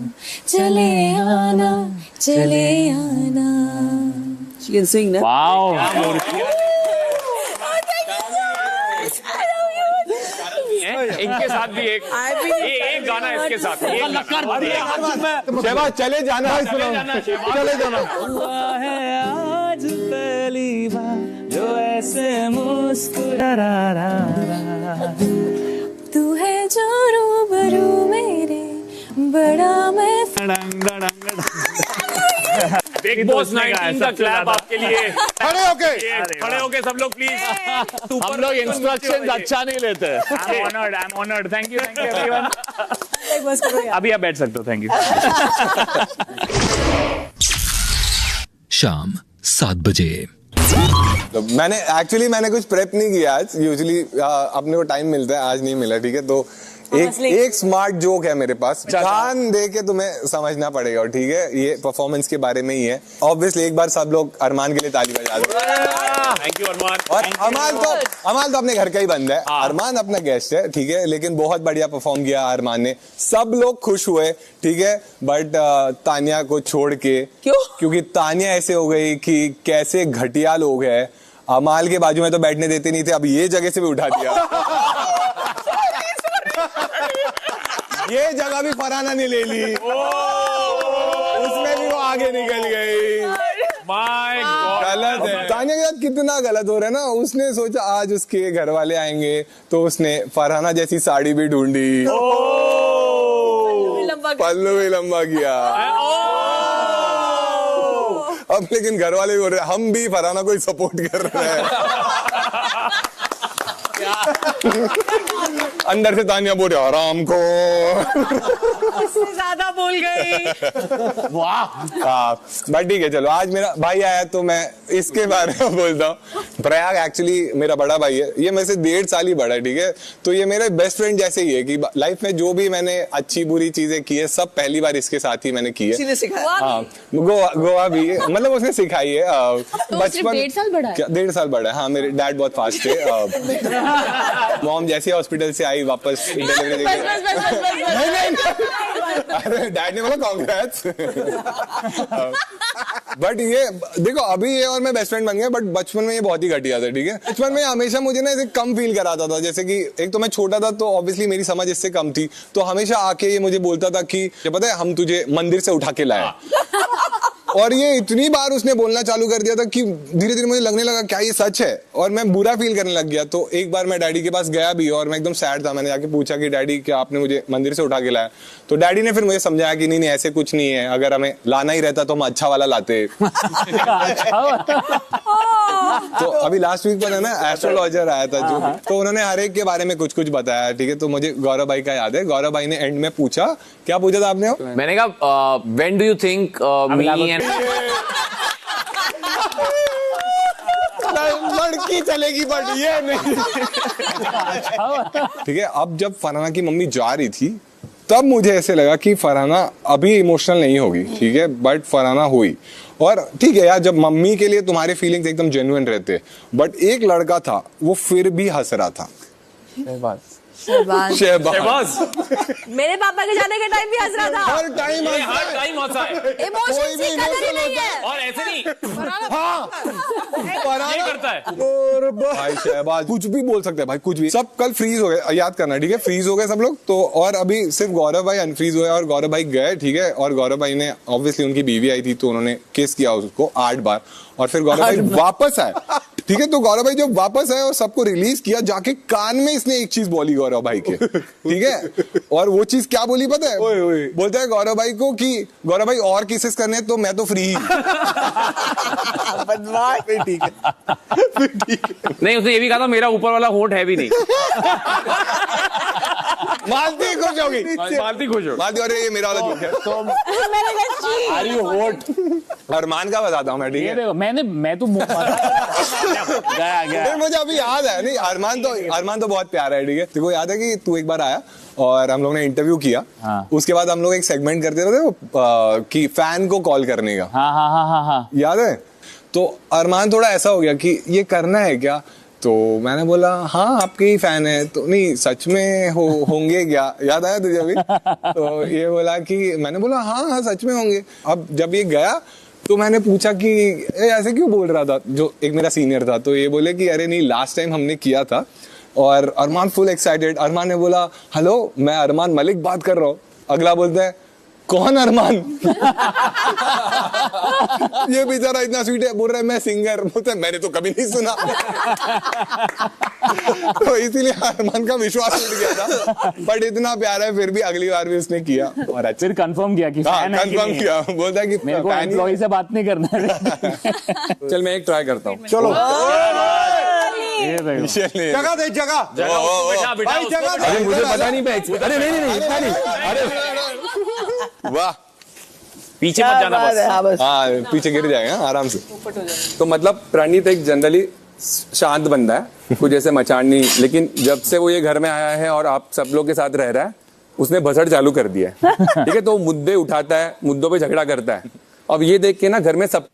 चले आना, चले आना। She can sing, ना? वाओ, इनके साथ भी एक गाना इसके साथ शहबाज चले जाना, चले जाना। हुआ है आज पहली बार जो ऐसे मुस्कुरा रहा, तू है जो रूबरू मेरे, बड़ा मैं बिग बॉस 19 का क्लैप आपके लिए। खड़े होके सब लोग प्लीज। हम लोग इंस्ट्रक्शंस अच्छा नहीं लेते। I'm honored. Thank you everyone. अभी आप बैठ सकते हो। Thank you. शाम 7 बजे। तो मैंने कुछ प्रेप नहीं किया आज। यूजुअली अपने को टाइम मिलता है, आज नहीं मिला, ठीक है। तो एक स्मार्ट जोक है मेरे पास, ध्यान दे के तुम्हें समझना पड़ेगा, ठीक है। ये परफॉर्मेंस के बारे में ही है। ऑब्वियसली एक बार सब लोग अरमान के लिए ताली बजा दो। थैंक यू अरमान। और अरमान तो अपने घर का ही बंदा है, अरमान अपना गेस्ट है, ठीक है। लेकिन बहुत बढ़िया परफॉर्म किया अरमान ने, सब लोग खुश हुए, ठीक है। बट तानिया को छोड़ के, क्योंकि तानिया ऐसे हो गई कि कैसे घटिया लोग हैं, अमाल के बाजू में तो बैठने देते नहीं थे, अब ये जगह से भी उठा दिया। ये जगह भी फरहाना ने ले ली, उसमें भी वो आगे निकल गई। माय गॉड, गलत है। तानिया के साथ कितना गलत हो रहा है ना। उसने सोचा आज उसके घर वाले आएंगे, तो उसने फरहाना जैसी साड़ी भी ढूंढी, पल्लू भी लंबा किया। अब लेकिन घर वाले भी बोल रहे हैं हम भी फरहाना को ही सपोर्ट कर रहे हैं। अंदर से तानिया बोल रही आराम को, इससे ज्यादा बोल गई। वाह। बट ठीक है, चलो आज मेरा भाई आया तो मैं इसके बारे में बोलता हूँ। प्रयाग एक्चुअली मेरा बड़ा भाई है, ये मेरे से 1.5 साल ही बड़ा है, ठीक है। तो ये मेरे बेस्ट फ्रेंड जैसे ही है कि लाइफ में जो भी मैंने अच्छी बुरी चीजें की है, सब पहली बार इसके साथ ही मैंने की है। हाँ, गोवा भी, मतलब उसने सिखाई है। बचपन 1.5 साल बड़ा है। 1.5 साल बड़ा है। हाँ, मेरे डैड बहुत फास्ट थे। मॉम जैसे हॉस्पिटल से आई वापस डिलीवरी अरे डैड ने बोला कांग्रेट्स। बट ये देखो अभी ये और मैं बेस्ट फ्रेंड बन गए, बट बचपन में ये बहुत ही घटिया था, ठीक है। बचपन में हमेशा मुझे ना ऐसे कम फील कराता था, जैसे कि एक तो मैं छोटा था तो ऑब्वियसली मेरी समझ इससे कम थी, तो हमेशा आके ये मुझे बोलता था कि पता है हम तुझे मंदिर से उठा के लाए। और ये इतनी बार उसने बोलना चालू कर दिया था कि धीरे धीरे मुझे लगने लगा क्या ये सच है, और मैं बुरा फील करने लग गया। तो एक बार मैं डैडी के पास गया भी और मैं एकदम सैड था। मैंने जाके पूछा कि डैडी क्या आपने मुझे मंदिर से उठा के लाया? तो डैडी ने फिर मुझे समझाया कि नहीं ऐसे कुछ नहीं है, अगर हमें लाना ही रहता तो हम अच्छा वाला लाते। तो अभी लास्ट वीक पर है ना एस्ट्रोलॉजर आया था जो, तो उन्होंने हर एक के बारे में कुछ कुछ बताया, ठीक है। तो मुझे गौरव भाई का याद है, गौरव भाई ने एंड में पूछा, क्या पूछा था आपने? मैंने कहा when do you think me and लड़की चलेगी बट ये नहीं। ठीक है, अब जब फरहाना की मम्मी जा रही थी तब मुझे ऐसे लगा कि फरहाना अभी इमोशनल नहीं होगी, ठीक है, बट फरहाना हुई। और ठीक है यार, जब मम्मी के लिए तुम्हारे फीलिंग्स एकदम जेन्युइन रहते, बट एक लड़का था वो फिर भी हंस रहा था। शहबाज मेरे पापा के जाने के टाइम भी हंस रहा था। हर टाइम हंसा है। इमोशंस की कदर ही नहीं है। और ऐसे नहीं, ये करता है। और भाई शहबाज कुछ भी बोल सकते हैं भाई, कुछ भी। सब कल फ्रीज हो गए, याद करना ठीक है, फ्रीज हो गए सब लोग तो। और अभी सिर्फ गौरव भाई अनफ्रीज हुए और गौरव भाई गए, ठीक है। और गौरव भाई ने ऑब्वियसली, उनकी बीवी आई थी तो उन्होंने किस किया उसको 8 बार, और फिर गौरव भाई वापस आए, ठीक है। तो गौरव भाई जब वापस आए और सबको रिलीज किया, जाके कान में इसने एक चीज बोली गौरव भाई के, ठीक है। और वो चीज क्या बोली पता है? बोलता है गौरव भाई को कि गौरव भाई और किसेस करने तो मैं तो फ्री ही। बदमाश। ठीक है नहीं, उसने ये भी कहा था मेरा ऊपर वाला होठ है भी नहीं। मालती खुश होगी, मालती खुश हो। मालती, अरे ये मेरा वाला जोक है। तो मैंने होठ अरमान का बताता हूँ मैं, ठीक है। मैं तो गया मुझे अभी याद है, नहीं अरमान तो बहुत प्यारा है, ठीक है। तेरे को याद है कि तू एक बार आया और हम लोग ने इंटरव्यू किया। हाँ। उसके बाद हम लोग एक सेगमेंट करते थे कि फैन को कॉल करने का। हाँ। याद है? तो अरमान थोड़ा ऐसा हो गया कि ये करना है क्या, तो मैंने बोला हाँ आपके ही फैन है। तो नहीं सच में होंगे क्या, याद आया तुझे अभी? तो ये बोला कि मैंने बोला हाँ सच में होंगे। अब जब ये गया तो मैंने पूछा कि ऐसे क्यों बोल रहा था, जो एक मेरा सीनियर था। तो ये बोले कि अरे नहीं लास्ट टाइम हमने किया था। और अरमान फुल एक्साइटेड, अरमान ने बोला हेलो मैं अरमान मलिक बात कर रहा हूँ। अगला बोलता है कौन अरमान? ये बेचारा इतना स्वीट है, बोल रहा है मैं सिंगर। बोलता है मैंने तो कभी नहीं सुना। तो इसीलिए अरमान का विश्वास उठ गया था, बट इतना प्यारा है फिर भी अगली बार भी उसने किया। और फिर कंफर्म किया कि फैन है कि कंफर्म नहीं। किया, बोलता है कि मेरे को एम्प्लॉय से बात नहीं करना है। चल मैं एक ट्राई करता हूँ। चलो जगह दे, जगह भाई जगह। अरे मुझे पता नहीं, अरे नहीं इतना नहीं, अरे वाह पीछे मत जाना बस। हाँ पीछे गिर जाएगा आराम से। तो मतलब प्रणीत एक जनरली शांत बंदा है, कुछ ऐसे मचान नहीं, लेकिन जब से वो ये घर में आया है और आप सब लोग के साथ रह रहा है, उसने भसड़ चालू कर दिया है, ठीक है। तो मुद्दे उठाता है, मुद्दों पे झगड़ा करता है। अब ये देख के ना घर में सब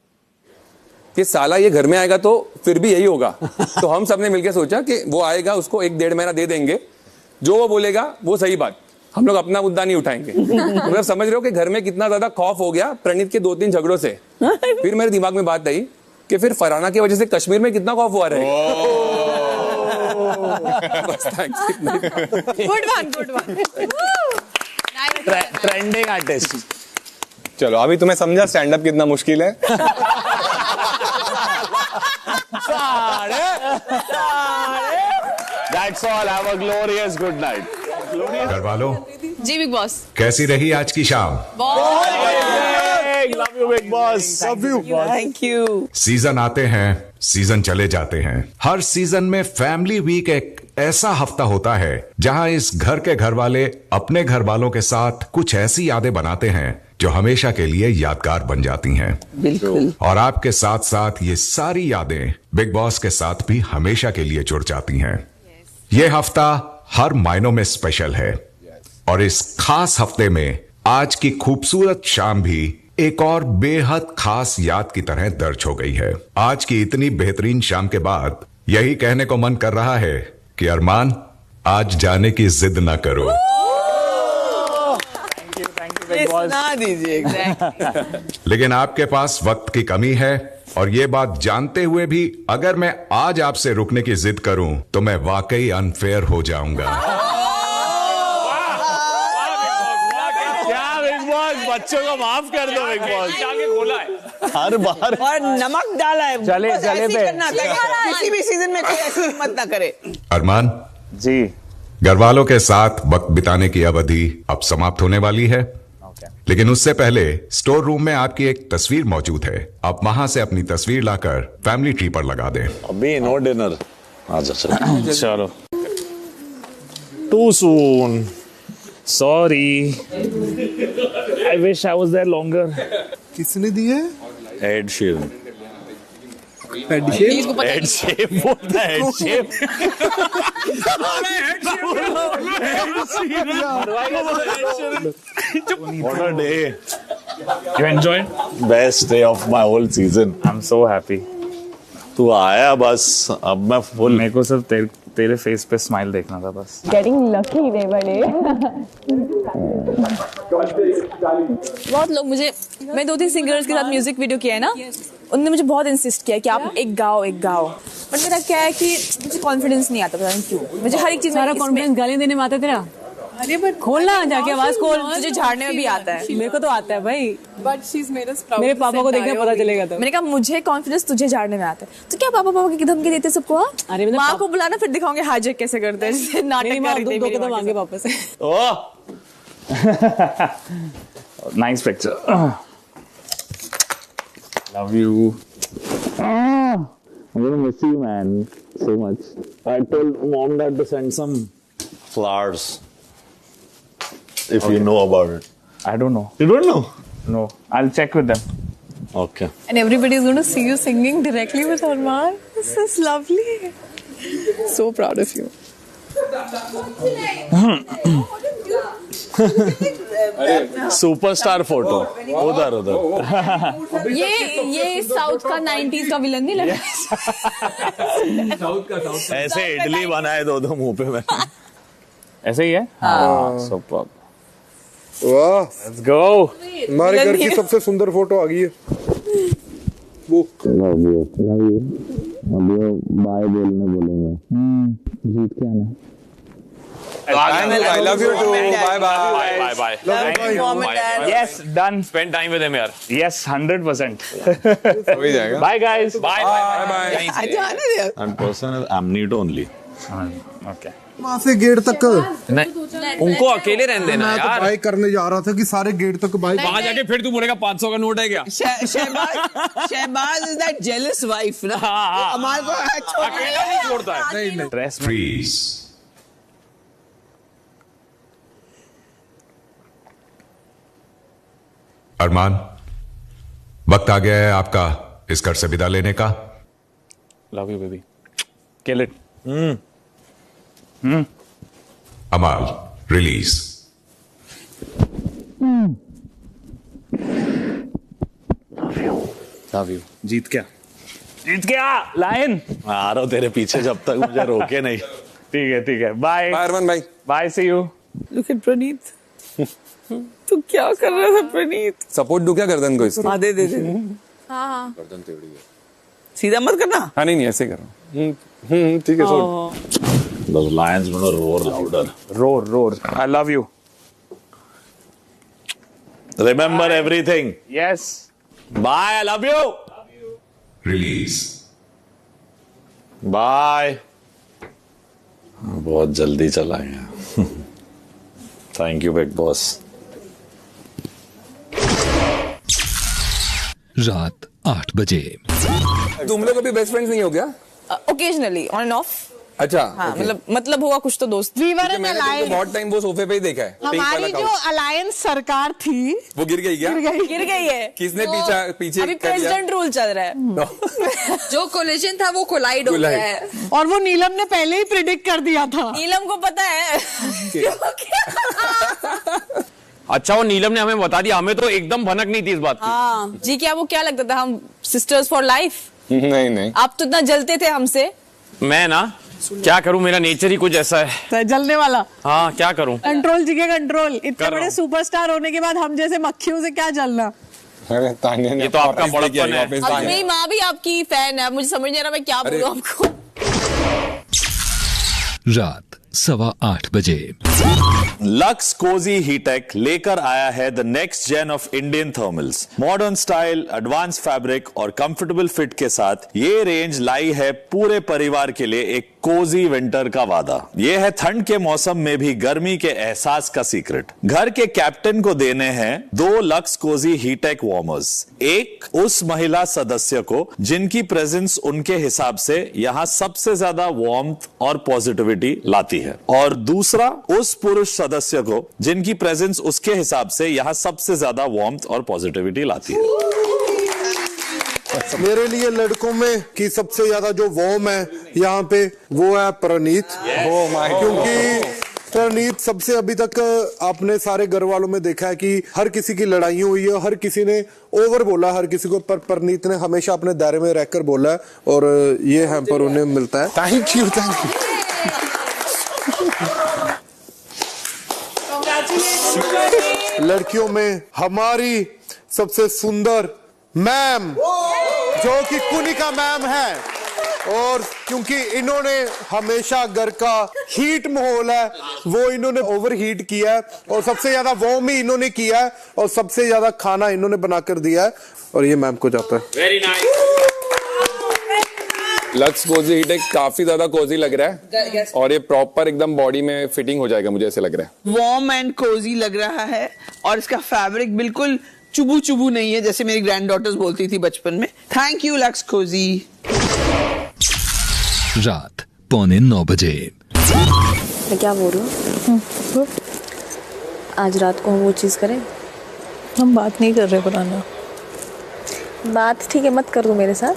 कि साला ये घर में आएगा तो फिर भी यही होगा। तो हम सबने मिलकर सोचा कि वो आएगा, उसको 1-1.5 महीना दे देंगे, जो वो बोलेगा वो सही बात, हम लोग अपना मुद्दा नहीं उठाएंगे। मतलब समझ रहे हो कि घर में कितना ज्यादा खौफ हो गया प्रणीत के 2-3 झगड़ों से। फिर मेरे दिमाग में बात आई कि फिर फरहाना की वजह से कश्मीर में कितना खौफ हुआ रहेगा। Good one. Trending artist. चलो अभी तुम्हें समझा स्टैंड अप कितना मुश्किल है। That's all. Have a glorious good night. घर वालों जी बिग बॉस कैसी रही आज की शाम? Love you, big boss. Love you. Thank you. Season आते हैं, सीजन चले जाते हैं। हर सीजन में फैमिली वीक एक ऐसा हफ्ता होता है जहां इस घर के घर वाले अपने घर वालों के साथ कुछ ऐसी यादें बनाते हैं जो हमेशा के लिए यादगार बन जाती हैं। बिल्कुल। और आपके साथ साथ ये सारी यादें बिग बॉस के साथ भी हमेशा के लिए जुड़ जाती हैं। ये हफ्ता हर मायनों में स्पेशल है और इस खास हफ्ते में आज की खूबसूरत शाम भी एक और बेहद खास याद की तरह दर्ज हो गई है। आज की इतनी बेहतरीन शाम के बाद यही कहने को मन कर रहा है कि अरमान आज जाने की जिद ना करो। सुना दीजिए लेकिन आपके पास वक्त की कमी है और ये बात जानते हुए भी अगर मैं आज आपसे रुकने की जिद करूं तो मैं वाकई अनफेयर हो जाऊंगा। क्या बिग बॉस, बच्चों को माफ कर दो बिग बॉस। आगे खोला है हर बार और नमक डाला है। चले बस ऐसे ही पे। करना था। किसी भी सीजन में कोई ऐसी हिम्मत ना करे। अरमान जी घर वालों के साथ वक्त बिताने की अवधि अब समाप्त होने वाली है, लेकिन उससे पहले स्टोर रूम में आपकी एक तस्वीर मौजूद है। आप वहां से अपनी तस्वीर लाकर फैमिली ट्री पर लगा दें। अभी नो डिनर। चलो too soon, sorry, I wish I was there longer. किसने दी है? Head shave. Head shave? Head shave बोलता है, head shave. What a day. You enjoyed? Best day of my whole season. I'm so happy. तू आया बस, अब मैं फुल। मेरे को सिर्फ तेरे फेस पे स्माइल देखना था बस। गेटिंग लकी डे बड़े। बहुत लोग मुझे, मैं 2-3 सिंगर्स के साथ म्यूजिक वीडियो किया है ना, उन्होंने मुझे बहुत इंसिस्ट किया कि आप एक गाओ बट मेरा क्या है कि मुझे कॉन्फिडेंस नहीं आता, पता नहीं क्यों। मुझे हर एक चीज सारा कॉन्फिडेंस गाली देने में आता है तेरा। अरे बट खोलना जाके आवाज खोल। मुझे झाड़ने में भी आता है। मेरे को तो आता है भाई, but she is made us proud. मेरे पापा को देखना पता चलेगा तो। मैंने कहा मुझे कॉन्फिडेंस तुझे झाड़ने में आता है, तो क्या पापा की धमकी देते सबको? हाँ अरे मतलब माँ को बुलाना फिर दिखाऊंगे हाइजैक कैसे करते हैं, जैसे नाटक कर रही थी दो कदम आगे पापा से। Nice picture. Love you. I'm gonna miss you, man, so much. I told mom dad to send some flowers. If you know about it. I don't know. You don't know? No, I'll check with them. Okay. And everybody is going to see you singing directly with Arman. This is lovely. So proud of you. Superstar photo उधर ये south का 90s का villain नहीं लगा? ऐसे इडली बनाए दो मुंह पे मैंने। ऐसे ही है? हाँ, सुपर। वाह, लेट्स गो। हमारे घर की सबसे सुंदर फोटो आ गई है। वो बाय बोलेंगे। जीत के आना। I love you too. Bye bye. Bye. Bye, Mom and Dad. Yes, done. Spend time with him, yaar. Yes, 100%. हो ही जाएगा। Bye guys. Bye. अच्छा आने दे। And person is amnit only. Okay. वहाँ से गेट तक नहीं, उनको अकेले रहने देना मैं तो यार। बाइक करने जा रहा था कि सारे गेट तक बाइक। वहां जाके फिर तू बोलेगा 500 का नोट है क्या? Shahbaz is that jealous wife ना। हमारे को अकेला नहीं छोड़ता है। Dress में। फ्रीज। अरमान, वक्त आ गया है आपका इस घर से विदा लेने का। Love you, baby. Kill it. अमाल, रिलीज। Love you. जीत गया लायन। आ रहा हूँ तेरे पीछे जब तक मुझे रोके नहीं। ठीक है। बाय अरमान भाई। Bye, see you. Look at Praneet. तू क्या कर रहा था प्रणीत? सपोर्ट दो क्या गर्दन को इसको? हाँ दे। हाँ गर्दन टेढ़ी है। सीधा मत करना। हाँ नहीं ऐसे करो। ठीक है sir. The lions gonna roar louder. Roar. I love you. Remember everything. Yes. Bye. I love you. Release. Bye. बहुत जल्दी चला गया। Thank you, Big Boss. रात 8 बजे। तुम लोग अभी बेस्ट फ्रेंड्स नहीं हो क्या? Occasionally on end of. अच्छा हाँ okay. मतलब हुआ कुछ तो दोस्त। We were क्योंकि an मैंने तुमको alliance. बहुत टाइम वो सोफे पे ही देखा है। Pink हमारी वाला जो couch। अलायंस सरकार थी वो गिर गई क्या? गिर गई है। किसने तो पीछे अभी कर दिया? प्रेसिडेंट रूल चल रहा है। जो कोलिजन था वो कोलाइड हो गया है। और वो नीलम ने पहले ही प्रिडिक्ट कर दिया था। नीलम को पता है। अच्छा वो नीलम ने हमें बता दिया, हमें तो एकदम भनक नहीं थी इस बात की। हाँ जी, क्या वो क्या लगता था हम सिस्टर्स फॉर लाइफ? नहीं। आप तो इतना जलते थे हमसे। मैं ना क्या करूं, मेरा नेचर ही कुछ ऐसा है। जलने वाला। हाँ क्या करूं। कंट्रोल जिगे कंट्रोल। इतने कर रहा बड़े हूं। सुपरस्टार होने के बाद हम जैसे मक्खियों से क्या जलना। ये तो आपका बड़प्पन है। अब मेरी माँ भी आपकी फैन है, मुझे समझ नहीं आ रहा मैं क्या बोलूं आपको। रात 8:15 बजे। लक्स कोजी हीटेक लेकर आया है the next gen of Indian thermals. Modern style, advance fabric और कंफर्टेबल फिट के साथ ये रेंज लाई है पूरे परिवार के लिए एक कोजी विंटर का वादा। ये है ठंड के मौसम में भी गर्मी के एहसास का सीक्रेट। घर के कैप्टन को देने हैं 2 लक्स कोजी हीटेक वार्मर्स। एक उस महिला सदस्य को जिनकी प्रेजेंस उनके हिसाब से यहां सबसे ज्यादा वार्मथ और पॉजिटिविटी लाती है, और दूसरा उस पुरुष सदस्य को जिनकी प्रेजेंस उसके हिसाब से यहां सबसे ज्यादा वार्मथ और पॉजिटिविटी लाती है। मेरे लिए लड़कों में की सबसे ज्यादा जो वार्म है यहाँ पे वो है प्रणीत। क्योंकि प्रणीत सबसे अभी तक आपने सारे घर वालों में देखा है कि हर किसी की लड़ाई हुई है, हर किसी ने ओवर बोला हर किसी को, पर प्रणीत ने हमेशा अपने दायरे में रहकर बोला है और ये हम पर उन्हें मिलता है। Thank you. लड़कियों में हमारी सबसे सुंदर मैम जो कि कुनिका मैम है, और क्योंकि इन्होंने हमेशा घर का हीट माहौल है वो इन्होंने ओवर हीट किया है, और सबसे ज्यादा वार्म ही इन्होंने किया है, और सबसे ज्यादा खाना इन्होंने बनाकर दिया है, और ये मैम को जाता है। Very nice. Lux Cozi heat काफी ज्यादा कोजी लग रहा है, और ये प्रॉपर एकदम बॉडी में फिटिंग हो जाएगा, मुझे ऐसे लग रहा है। वार्म एंड कोजी लग रहा है, और इसका फैब्रिक बिल्कुल चुबू चुबू नहीं है जैसे मेरी ग्रैंड डॉटर्स बोलती थी बचपन में। Thank you Lux Cozi. रात 8:45 बजे। मैं क्या बोल रही हूँ, आज रात को हम वो चीज़ करें। हम बात नहीं कर रहे पुराना। बात ठीक है, मत कर दो मेरे साथ।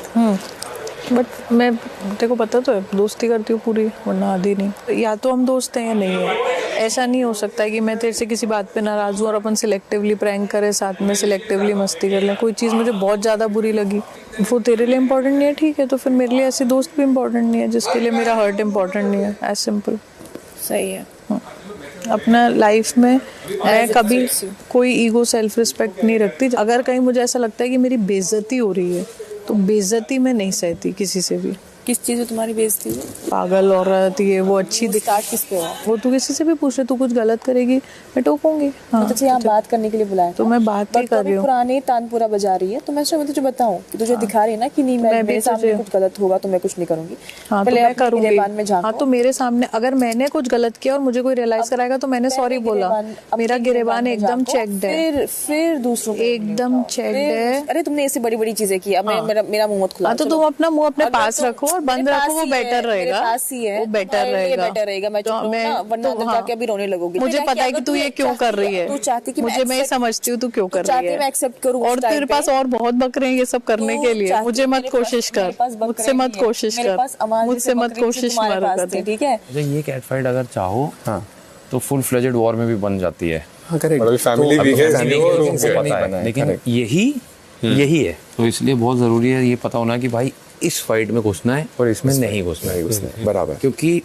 बट मैं तेरे को पता तो है दोस्ती करती हूँ पूरी, वरना आधी नहीं। या तो हम दोस्त हैं या नहीं है। ऐसा नहीं हो सकता है कि मैं तेरे से किसी बात पे नाराज़ हूँ और अपन सिलेक्टिवली प्रैंक करें, साथ में सिलेक्टिवली मस्ती कर लें। कोई चीज़ मुझे बहुत ज़्यादा बुरी लगी, वो तेरे लिए इम्पोर्टेंट नहीं है, ठीक है, तो फिर मेरे लिए ऐसे दोस्त भी इम्पोर्टेंट नहीं है जिसके लिए मेरा हर्ट इम्पोर्टेंट नहीं है। As simple. सही है। अपना लाइफ में मैं कभी कोई ईगो सेल्फ रिस्पेक्ट नहीं रखती। अगर कहीं मुझे ऐसा लगता है कि मेरी बेइज्जती हो रही है तो बेइज्जती में नहीं सहती किसी से भी। किस चीज़ में तुम्हारी बेइज्जती है? पागल औरत, ये वो अच्छी दिखाट किस पे हो? वो तू किसी से भी पूछ रहे, तू कुछ गलत करेगी मैं टोकूंगी। हाँ, तो यहाँ बात करने के लिए बुलाया तो मैं बात ही कर रही हूँ। पुराने तानपुरा बजा रही है, तो मैं तुझे बताऊँ कि तुझे दिखा रही है ना कि नहीं, मैं मेरे सामने कुछ गलत होगा तो मैं कुछ नहीं करूंगी। हाँ तो मैं करूंगी। हाँ तो मेरे सामने अगर मैंने कुछ गलत किया और मुझे कोई रियलाइज कराएगा तो मैंने सॉरी बोला। मेरा गिरेबान एकदम चेक्ड है, फिर दूसरों एकदम चेक्ड है। अरे तुमने ऐसी बड़ी बड़ी चीजें की, मेरा मुंह मत खुला। तो तुम अपना मुंह अपने पास रखो और बंद रखो, वो बेटर रहेगा। वो बेटर रहेगा। मैं वरना अंदर जाके अभी रोने लगोगी। मुझे पता है कि तू ये क्यों कर रही है। तू चाहती कि मुझे मैं समझती हूँ तू क्यों कर रही है। मैं एक्सेप्ट करूँ और तेरे पास और बहुत बकरे हैं ये सब करने के लिए। मुझे मत कोशिश कर, मुझसे मत कोशिश कर, मुझसे मत कोशिश कर, ठीक है। ये कैट फाइट अगर चाहो तो फुल फ्लेजेड वॉर में भी बन जाती है। फैमिली भी है, लेकिन यही है, तो इसलिए बहुत जरूरी है ये पता होना कि भाई इस फाइट में घुसना है और इसमें नहीं घुसना है। बराबर, क्योंकि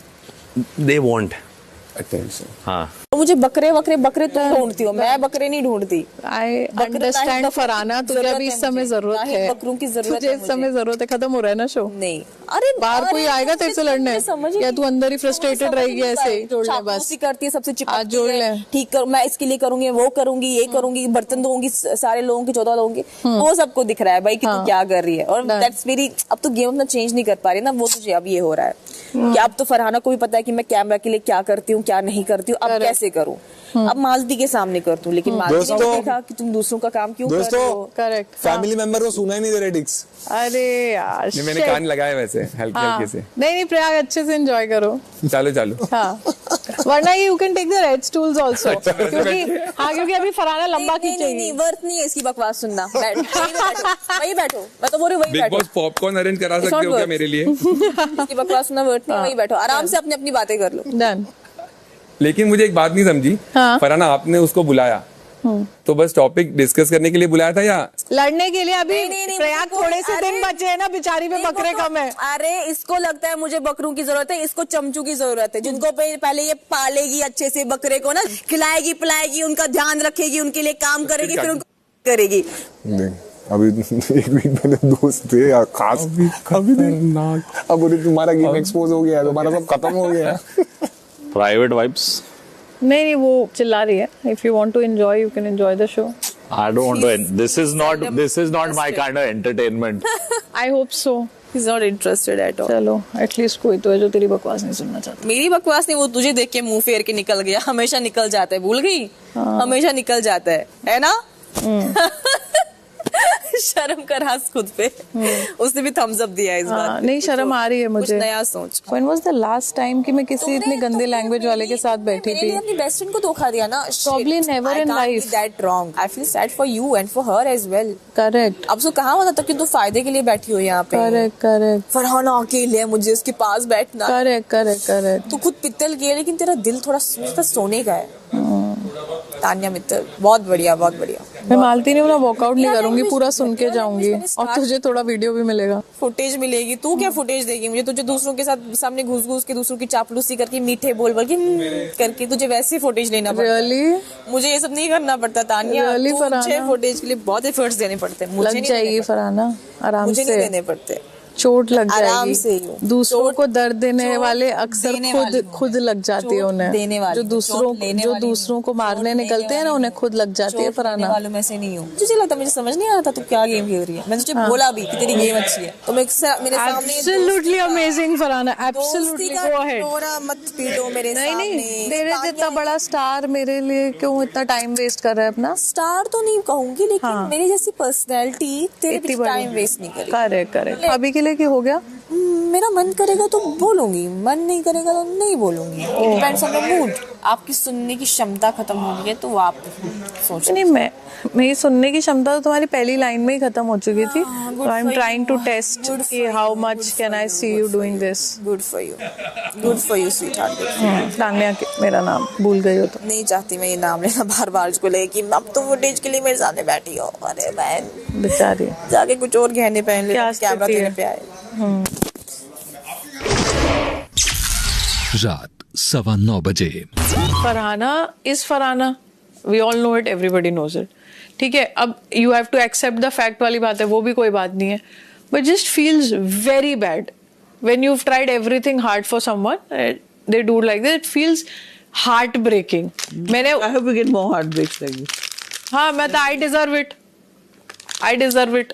दे वांट अटेंशन। हाँ, मुझे बकरे तुम ढूंढती हो, मैं बकरे नहीं ढूंढती। आई अंडरस्टैंड फरहाना, तुझे अभी इस समय जरूरत है, बकरों की जरूरत तुझे इस समय जरूरत है। खत्म हो रहा है ना शो? नहीं, अरे बाहर कोई आएगा तेरे से लड़ने, या तू अंदर ही फ्रस्ट्रेटेड रहेगी ऐसे ही? जोड़ ले बस, करती है सबसे चिपक, जोड़ ले, ठीक कर, मैं इसके लिए करूंगी, वो करूंगी, ये करूंगी, बर्तन धोऊंगी सारे लोगों के 14 लोगों के। वो सबको दिख रहा है भाई कि तू क्या कर रही है, और दैट्स मेरी। अब तो गेम अपना चेंज नहीं कर पा रही ना, वो तुझे अब ये हो रहा है कि अब तो फरहाना को भी पता है कि मैं कैमरा के लिए क्या करती हूँ क्या नहीं करती हूँ, अब कैसे करूँ। अब मालती के सामने करती हूँ, लेकिन मालती ने देखा कि तुम दूसरों का काम क्यों कर रहे हो। करेक्ट, फैमिली मेंबर को सुना ही नहीं दे रहे डिक्स। अरे यार मैंने कान लगाए वैसे हल्के से। नहीं प्रयाग, अच्छे से एंजॉय करो। चालू हाँ, वरना you can take the red stools also, क्योंकि अभी फरहाना लंबा खींचेगी। नहीं, वर्थ नहीं है इसकी बकवास सुनना। वही बैठो, मैं तो बोल रही हूँ वही बैठो। पॉपकॉर्न अरेंज करा सकते हो क्या मेरे लिए? इसकी बकवास सुनना वर्थ नहीं, वही बैठो आराम से अपनी बातें कर लो। डन। लेकिन मुझे एक बात नहीं समझी, फरहाना आपने उसको बुलाया तो बस टॉपिक डिस्कस करने के लिए बुलाया था या लड़ने के लिए? अभी प्रयाग थोड़े से दिन बचे हैं ना, बेचारी में बकरे कम है। अरे इसको लगता है मुझे बकरों की जरूरत है, इसको चमचू की जरूरत है, जिनको पहले ये पालेगी अच्छे से, बकरे को ना खिलाएगी पिलाएगी, उनका ध्यान रखेगी, उनके लिए काम करेगी, फिर उनको करेगी। अभी एक वीक पहले दोस्त थे यार, खास अभी अब तुम्हारा गेम एक्सपोज हो गया है, तुम्हारा सब खत्म हो गया है। प्राइवेट वाइब्स नहीं, वो चिल्ला रही है। If you want to enjoy you can enjoy the show. I don't want to. This is not my kind of entertainment. I hope so. He's not interested at all. चलो, at least कोई तो है जो तेरी बकवास नहीं सुनना चाहता। मेरी बकवास नहीं, वो तुझे देख के मुंह फेर के निकल गया। हमेशा निकल जाता है, भूल गई? हमेशा निकल जाता है ना? शर्म कर हंस खुद पे। उसने भी थम्स अप दिया इस बार। नहीं, शर्म आ रही है मुझे। कुछ नया सोच। When was the last time कि मैं किसी इतने गंदे लैंग्वेज वाले के साथ बैठी थी? अपनी बेस्ट फ्रेंड को धोखा दिया ना। Probably never in life. That wrong. I feel sad for you and for her as well. Correct. अब तो कहाँ होता था कि तू फायदे के लिए बैठी हो यहाँ पे। Correct. फरहाना अकेले है, मुझे उसके पास बैठना। Correct. तू खुद पित्तल की है, लेकिन तेरा दिल थोड़ा सोने का है। तान्या मित्तल, बहुत बढ़िया बहुत बढ़िया। मैं मालती नहीं, मैं वॉकआउट नहीं करूंगी, पूरा सुन के जाऊंगी और तुझे थोड़ा वीडियो भी मिलेगा, फुटेज मिलेगी। तू क्या फुटेज देगी मुझे? तुझे दूसरों के साथ सामने घुस घुस के दूसरों की चापलूसी करके मीठे बोल बोल के करके तुझे वैसी फुटेज लेना पड़ता है। मुझे ये सब नहीं करना पड़ता तान्या। मुझे फुटेज के लिए बहुत एफर्ट्स देने पड़ते हैं। लग जाएगी फरहाना आराम मुझे से, नहीं देने पड़ते, चोट लग आराम जाएगी। से। दूसरों को दर्द देने वाले अक्सर खुद लग जाती है उन्हें, जो दूसरों को मारने निकलते हैं ना, उन्हें खुद लग जाती है फरहाना। वालों में से नहीं हूँ। तुझे लगता मुझे समझ नहीं आता तू क्या गेम खेल रही है? मैंने तुझे बोला भी कि तेरी गेम अच्छी है, तो मेरे सामने absolutely amazing Farhana, absolutely go ahead. मत पीटो मेरे सामने। नहीं, तेरे जितना बड़ा स्टार मेरे लिए क्यों इतना टाइम वेस्ट कर रहा है अपना? स्टार तो नहीं कहूंगी, लेकिन मेरी जैसी पर्सनैलिटी तेरे पे टाइम वेस्ट नहीं करेगी। करेक्ट। अभी के लिए क्या हो गया? मेरा मन करेगा तो बोलूंगी, मन नहीं करेगा तो नहीं बोलूंगी। Depends on the mood. आपकी सुनने की क्षमता खत्म हो गई है तो आप सोच। नहीं, मेरी सुनने की क्षमता तो तुम्हारी पहली लाइन में ही खत्म हो चुकी थी। I am trying to test कि how much can I see you doing this. Good for you sweetheart. Tanya मेरा नाम भूल गई हो तो? नहीं चाहती मैं ये नाम लेना बार बार इसको लेके, अब तुम फुटेज के लिए मेरे सामने बैठी हो। अरे बहन बेचारी, जाके कुछ और गहने पहन ले, कैमरा तेरे पे आए। रात 9:15 बजे। Farhana is Farhana, we all know it, everybody knows it. ठीक है, अब you have to accept the fact वाली बात है, वो भी कोई बात नहीं है, but just feels very bad when you have tried everything hard for someone, they do like that, it feels heartbreaking. मैंने I hope you get more heartbreaks like this. हाँ, मैं तो I deserve it.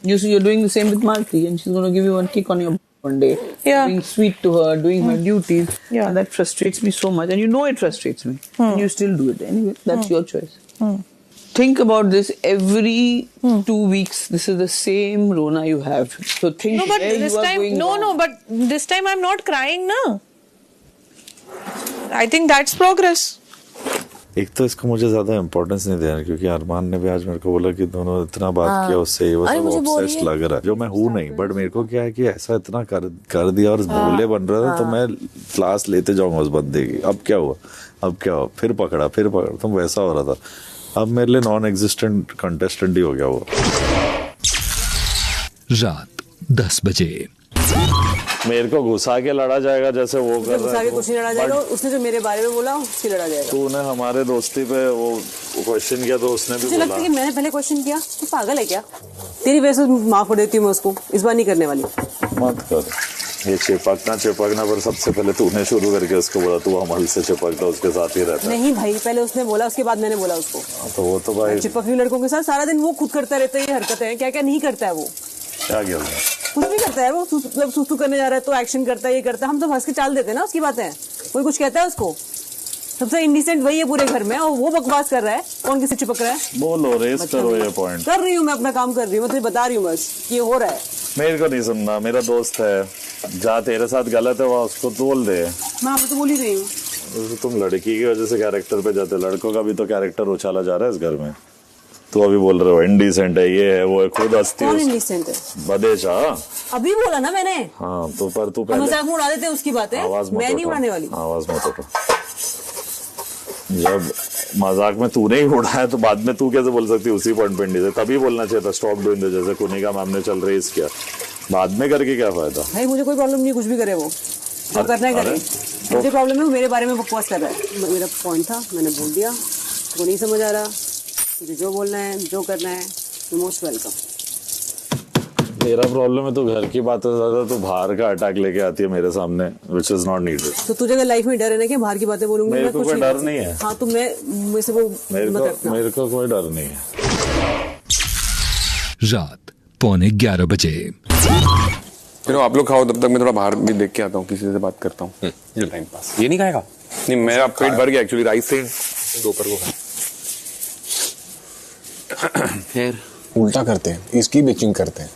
You see, you're doing the same with Malti, and she's going to give you one kick on your one day. Yeah. Being sweet to her, doing her duties. Yeah. And that frustrates me so much. And you know it frustrates me. And you still do it. Anyway, that's your choice. Think about this every 2 weeks. This is the same Rona you have. So think No, but where this you are time, going wrong. no, but this time I'm not crying, na. I think that's progress. एक तो इसको मुझे ज्यादा importance नहीं देना, क्योंकि अरमान ने भी आज मेरे को बोला कि दोनों इतना बात किया उससे, वो सब ऑब्सेस्ड लग रहा है, जो मैं हूँ नहीं, बट मेरे को क्या है कि ऐसा इतना कर दिया और भोले बन रहा था, तो मैं क्लास लेते जाऊंगा उस बंदे की। अब क्या हुआ, फिर पकड़ा, तो वैसा हो रहा था। अब मेरे लिए नॉन एग्जिस्टेंट कंटेस्टेंट ही हो गया वो। रात 10 बजे। मेरे को घुसा के लड़ा जाएगा जैसे वो कर रहा है, कुछ नहीं लड़ा जाएगा। उसने जो मेरे बारे में बोला उसकी लड़ा जाएगा। तूने हमारे दोस्ती पे वो क्वेश्चन किया तो उसने भी बोला। लगता है कि मैंने पहले क्वेश्चन किया, तू पागल है क्या? तेरी वजह से माफ कर देती हूँ मैं उसको, इस बार नहीं करने वाली। मत कर ये चिपकना, पर सबसे पहले तूने शुरू करके उसको बोला, तू अमल से चिपकता उसके साथ ही रहता। नहीं भाई, पहले उसने बोला, उसके बाद मैंने बोला उसको। तो वो तो भाई चिपकनी लड़कों के साथ सारा दिन वो खुद करता रहता है, ये हरकतें क्या क्या नहीं करता है वो। क्या किया कुछ भी करता है वो, मतलब सुसु करने जा रहा है तो एक्शन करता है, ये करता है, हम तो हंस के चाल देते हैं ना उसकी बातें। कोई कुछ कहता है उसको? सबसे इंडिसेंट वही है पूरे घर में, और वो बकवास कर रहा है। कौन किसे चिपक रहा है? बोलो, रेस करो ये पॉइंट। कर रही हूँ मैं, अपना काम कर रही हूँ, मैं तुझे बता रही हूँ बस ये हो रहा है। मेरे को नहीं सुनना, मेरा दोस्त है, जहाँ तेरे साथ गलत है वहाँ उसको बोल दे। मैं आपको तो बोल ही रही हूँ। तुम लड़की की वजह से कैरेक्टर पे जाते, लड़कों का भी तो कैरेक्टर उछाला जा रहा है इस घर में। तो अभी बोल रहे हो इंडिसेंट है, ये है वो है, खुद हंसती है। कौन इंडिसेंट है? बदेशा। अभी बोला ना मैंने। हाँ, तो पर तू पहले मजाक में उड़ा देते हैं उसकी बातें, मैं नहीं उड़ाने वाली। आवाज मत उठा। जब मजाक में तूने ही उड़ाया तो बाद में तू कैसे बोल सकती उसी पॉइंट पे इंडिसेंट? तभी बोलना चाहिए था स्टॉप डूइंग दिस, जैसे कुनिका मैम ने चल रही किया, बाद में करके क्या फायदा? भाई मुझे कोई प्रॉब्लम नहीं, कुछ भी करे वो, जो करना है करे। मुझे प्रॉब्लम है वो मेरे बारे में बकवास कर रहा है। मेरा पॉइंट था, मैंने बोल दिया, वो नहीं समझ आ रहा, तुझे जो बोलना है जो करना है, यू मोस्ट वेलकम। तेरा प्रॉब्लम है, तो घर की बातें ज्यादा तो बाहर का अटैक लेके आती है मेरे सामने, व्हिच इज नॉट नीडेड। तो तुझे अगर लाइफ में डर है ना कि बाहर की बातें बोलूंगी, मेरे को कोई डर नहीं है। हाँ तो मेरे से वो मेरे को कोई डर नहीं है। रात 11:15 बजे। चलो आप लोग खाओ, तब तक मैं थोड़ा बाहर भी देख के आता हूँ, किसी से बात करता हूँ। Time pass. ये नहीं खाएगा? नहीं, मेरा पेट भर गया एक्चुअली, राइस से दोपहर को। फिर उल्टा करते हैं, इसकी बेचिंग करते हैं।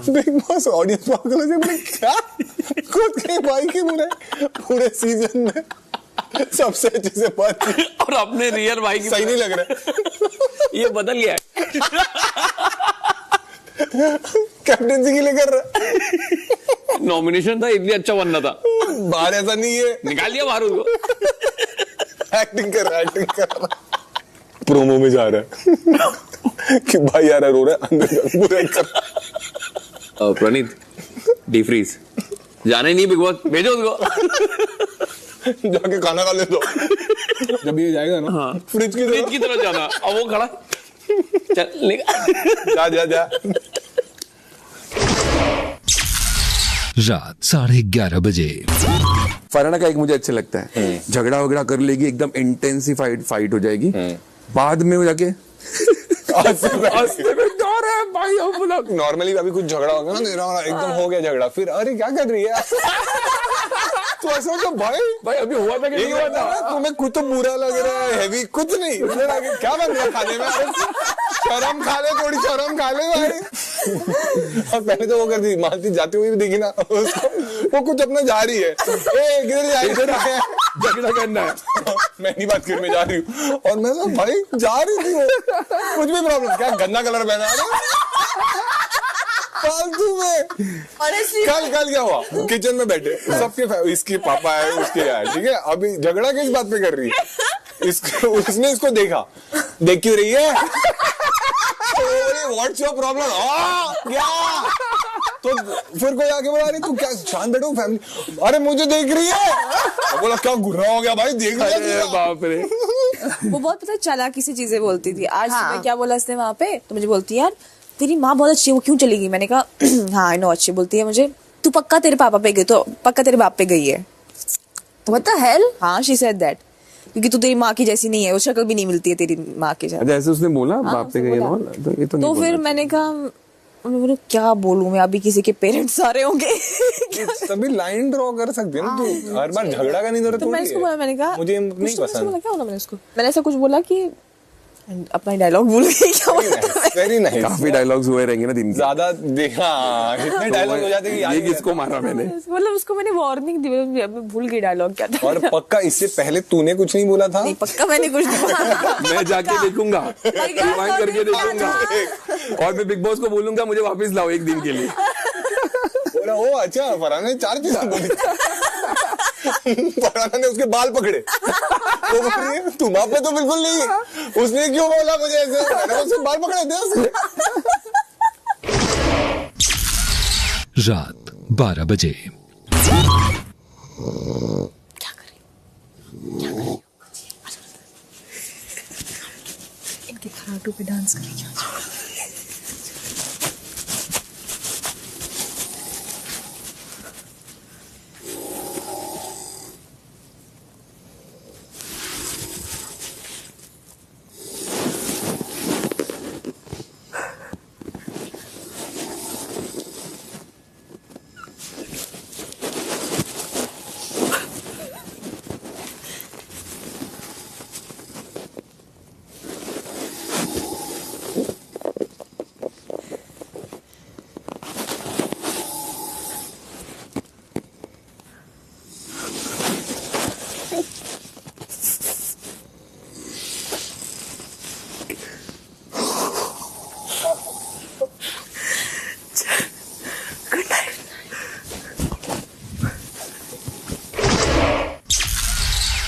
बिग बॉस ऑडियंस पागल से बोले क्या खुद के भाई के पूरे सीजन में सबसे अच्छे से बात की, और अपने रियल भाई की सही नहीं लग रहा है। ये बदल गया कैप्टनसी के लिए कर रहा है। नॉमिनेशन था इसलिए अच्छा बनना था। बाहर ऐसा नहीं है, निकाल दिया बाहर उसको। एक्टिंग कर रहा प्रोमो में जा रहा है कि भाई यार रो रहा है, अंदर बुरा कर। प्रणीत डीफ्रीज जाना ही नहीं बिग बॉस, भेजो उसको। जाके खाना खा ले दो जब ये जाएगा ना। हाँ। फ्रिज की तरफ जाना। अब वो खड़ा चल जा जा जा। रात 11:30 बजे। फरहाना का एक मुझे अच्छा लगता है, झगड़ा वगड़ा कर लेगी, एकदम इंटेंसिफाइड फाइट हो जाएगी, बाद में वो जाके नॉर्मली अभी कुछ झगड़ा होगा ना, एकदम हो गया झगड़ा, फिर अरे क्या कर रही है तो ऐसा तो भाई अभी हुआ था कि नहीं हुआ था? तुम्हें कुछ तो बुरा लग रहा है, हैवी कुछ नहीं, क्या बन रहा है खाने में? शर्म खा ले, थोड़ी शर्म खा ले भाई। और पहले तो वो करती मानती जाती हुई भी देखी ना उसको, वो कुछ अपना जा रही है, झगड़ा करना है, मैं नहीं बात करने जा रही हूँ। और मैं तो भाई जा रही थी वो, कुछ भी प्रॉब्लम, क्या गंदा कलर पहना है फालतू में। कल क्या हुआ, किचन में बैठे सबके, इसके पापा है, उसके है, ठीक है, अभी झगड़ा किस बात पे कर रही है, उसने इसको देखा, देख क्यों रही है, व्हाट्स योर प्रॉब्लम, क्या, तो फिर कोई आके बोला, अरे तू क्या शांत बैठो फैमिली, अरे मुझे देख रही है, बोला क्या गुर्रा हो गया भाई, देख लिया, बाप रे। वो बहुत पता चालाकी से चीजें बोलती थी। आज सुबह क्या बोला उसने वहां पे, तो मुझे बोलती है यार तेरी माँ बहुत अच्छी है, वो क्यों चली गई? मैंने कहा हाँ आई नो अच्छी। बोलती है मुझे तू पक्का तेरे पापा पे गई, तो पक्का तेरे बाप पे गई है। तो व्हाट द हेल, हाँ शी सेड दैट, क्योंकि तू तेरी माँ की जैसी नहीं है, वो शक्ल भी नहीं मिलती है तेरी माँ की जैसी। ऐसे उसने बोला बाप पे गई है, तो फिर मैंने कहा क्या बोलूं मैं, अभी किसी के पेरेंट्स आ रहे होंगे तभी लाइन ड्रॉ कर सकते हैं ना, तू हर बार झगड़ा का नहीं जरूरत। तो मैंने उसको बोला, मैंने कहा मुझे नहीं पसंद। क्या बोला मैंने उसको, मैंने ऐसा कुछ बोला कि अपना डायलॉग भूल गई, क्या बोला? Very nice. काफी डायलॉग्स हुए रहेंगे ना दिन में, ज्यादा देखा, इतने डायलॉग हो जाते कि ये किसको मारा मैंने, मतलब उसको मैंने वार्निंग दी, मैं भूल गई डायलॉग क्या था। और पक्का इससे पहले तूने कुछ नहीं बोला था? नहीं पक्का मैंने कुछ नहीं बोला। मैं जाके देखूंगा, रिवाइंड करके देखूंगा, और मैं बिग बॉस को बोलूंगा मुझे वापस लाओ एक दिन के लिए। बोला ओ अच्छा, फरहाना ने 4 चीजें बोली। फरहाना ने उसके बाल पकड़े, वो बोल रही है तुम आप पे तो बिल्कुल नहीं, उसने क्यों बोला मुझे ऐसे, मैंने उसके बाल पकड़े थे उसने। रात 12 बजे। क्या करें इनके खराटों पे डांस करें।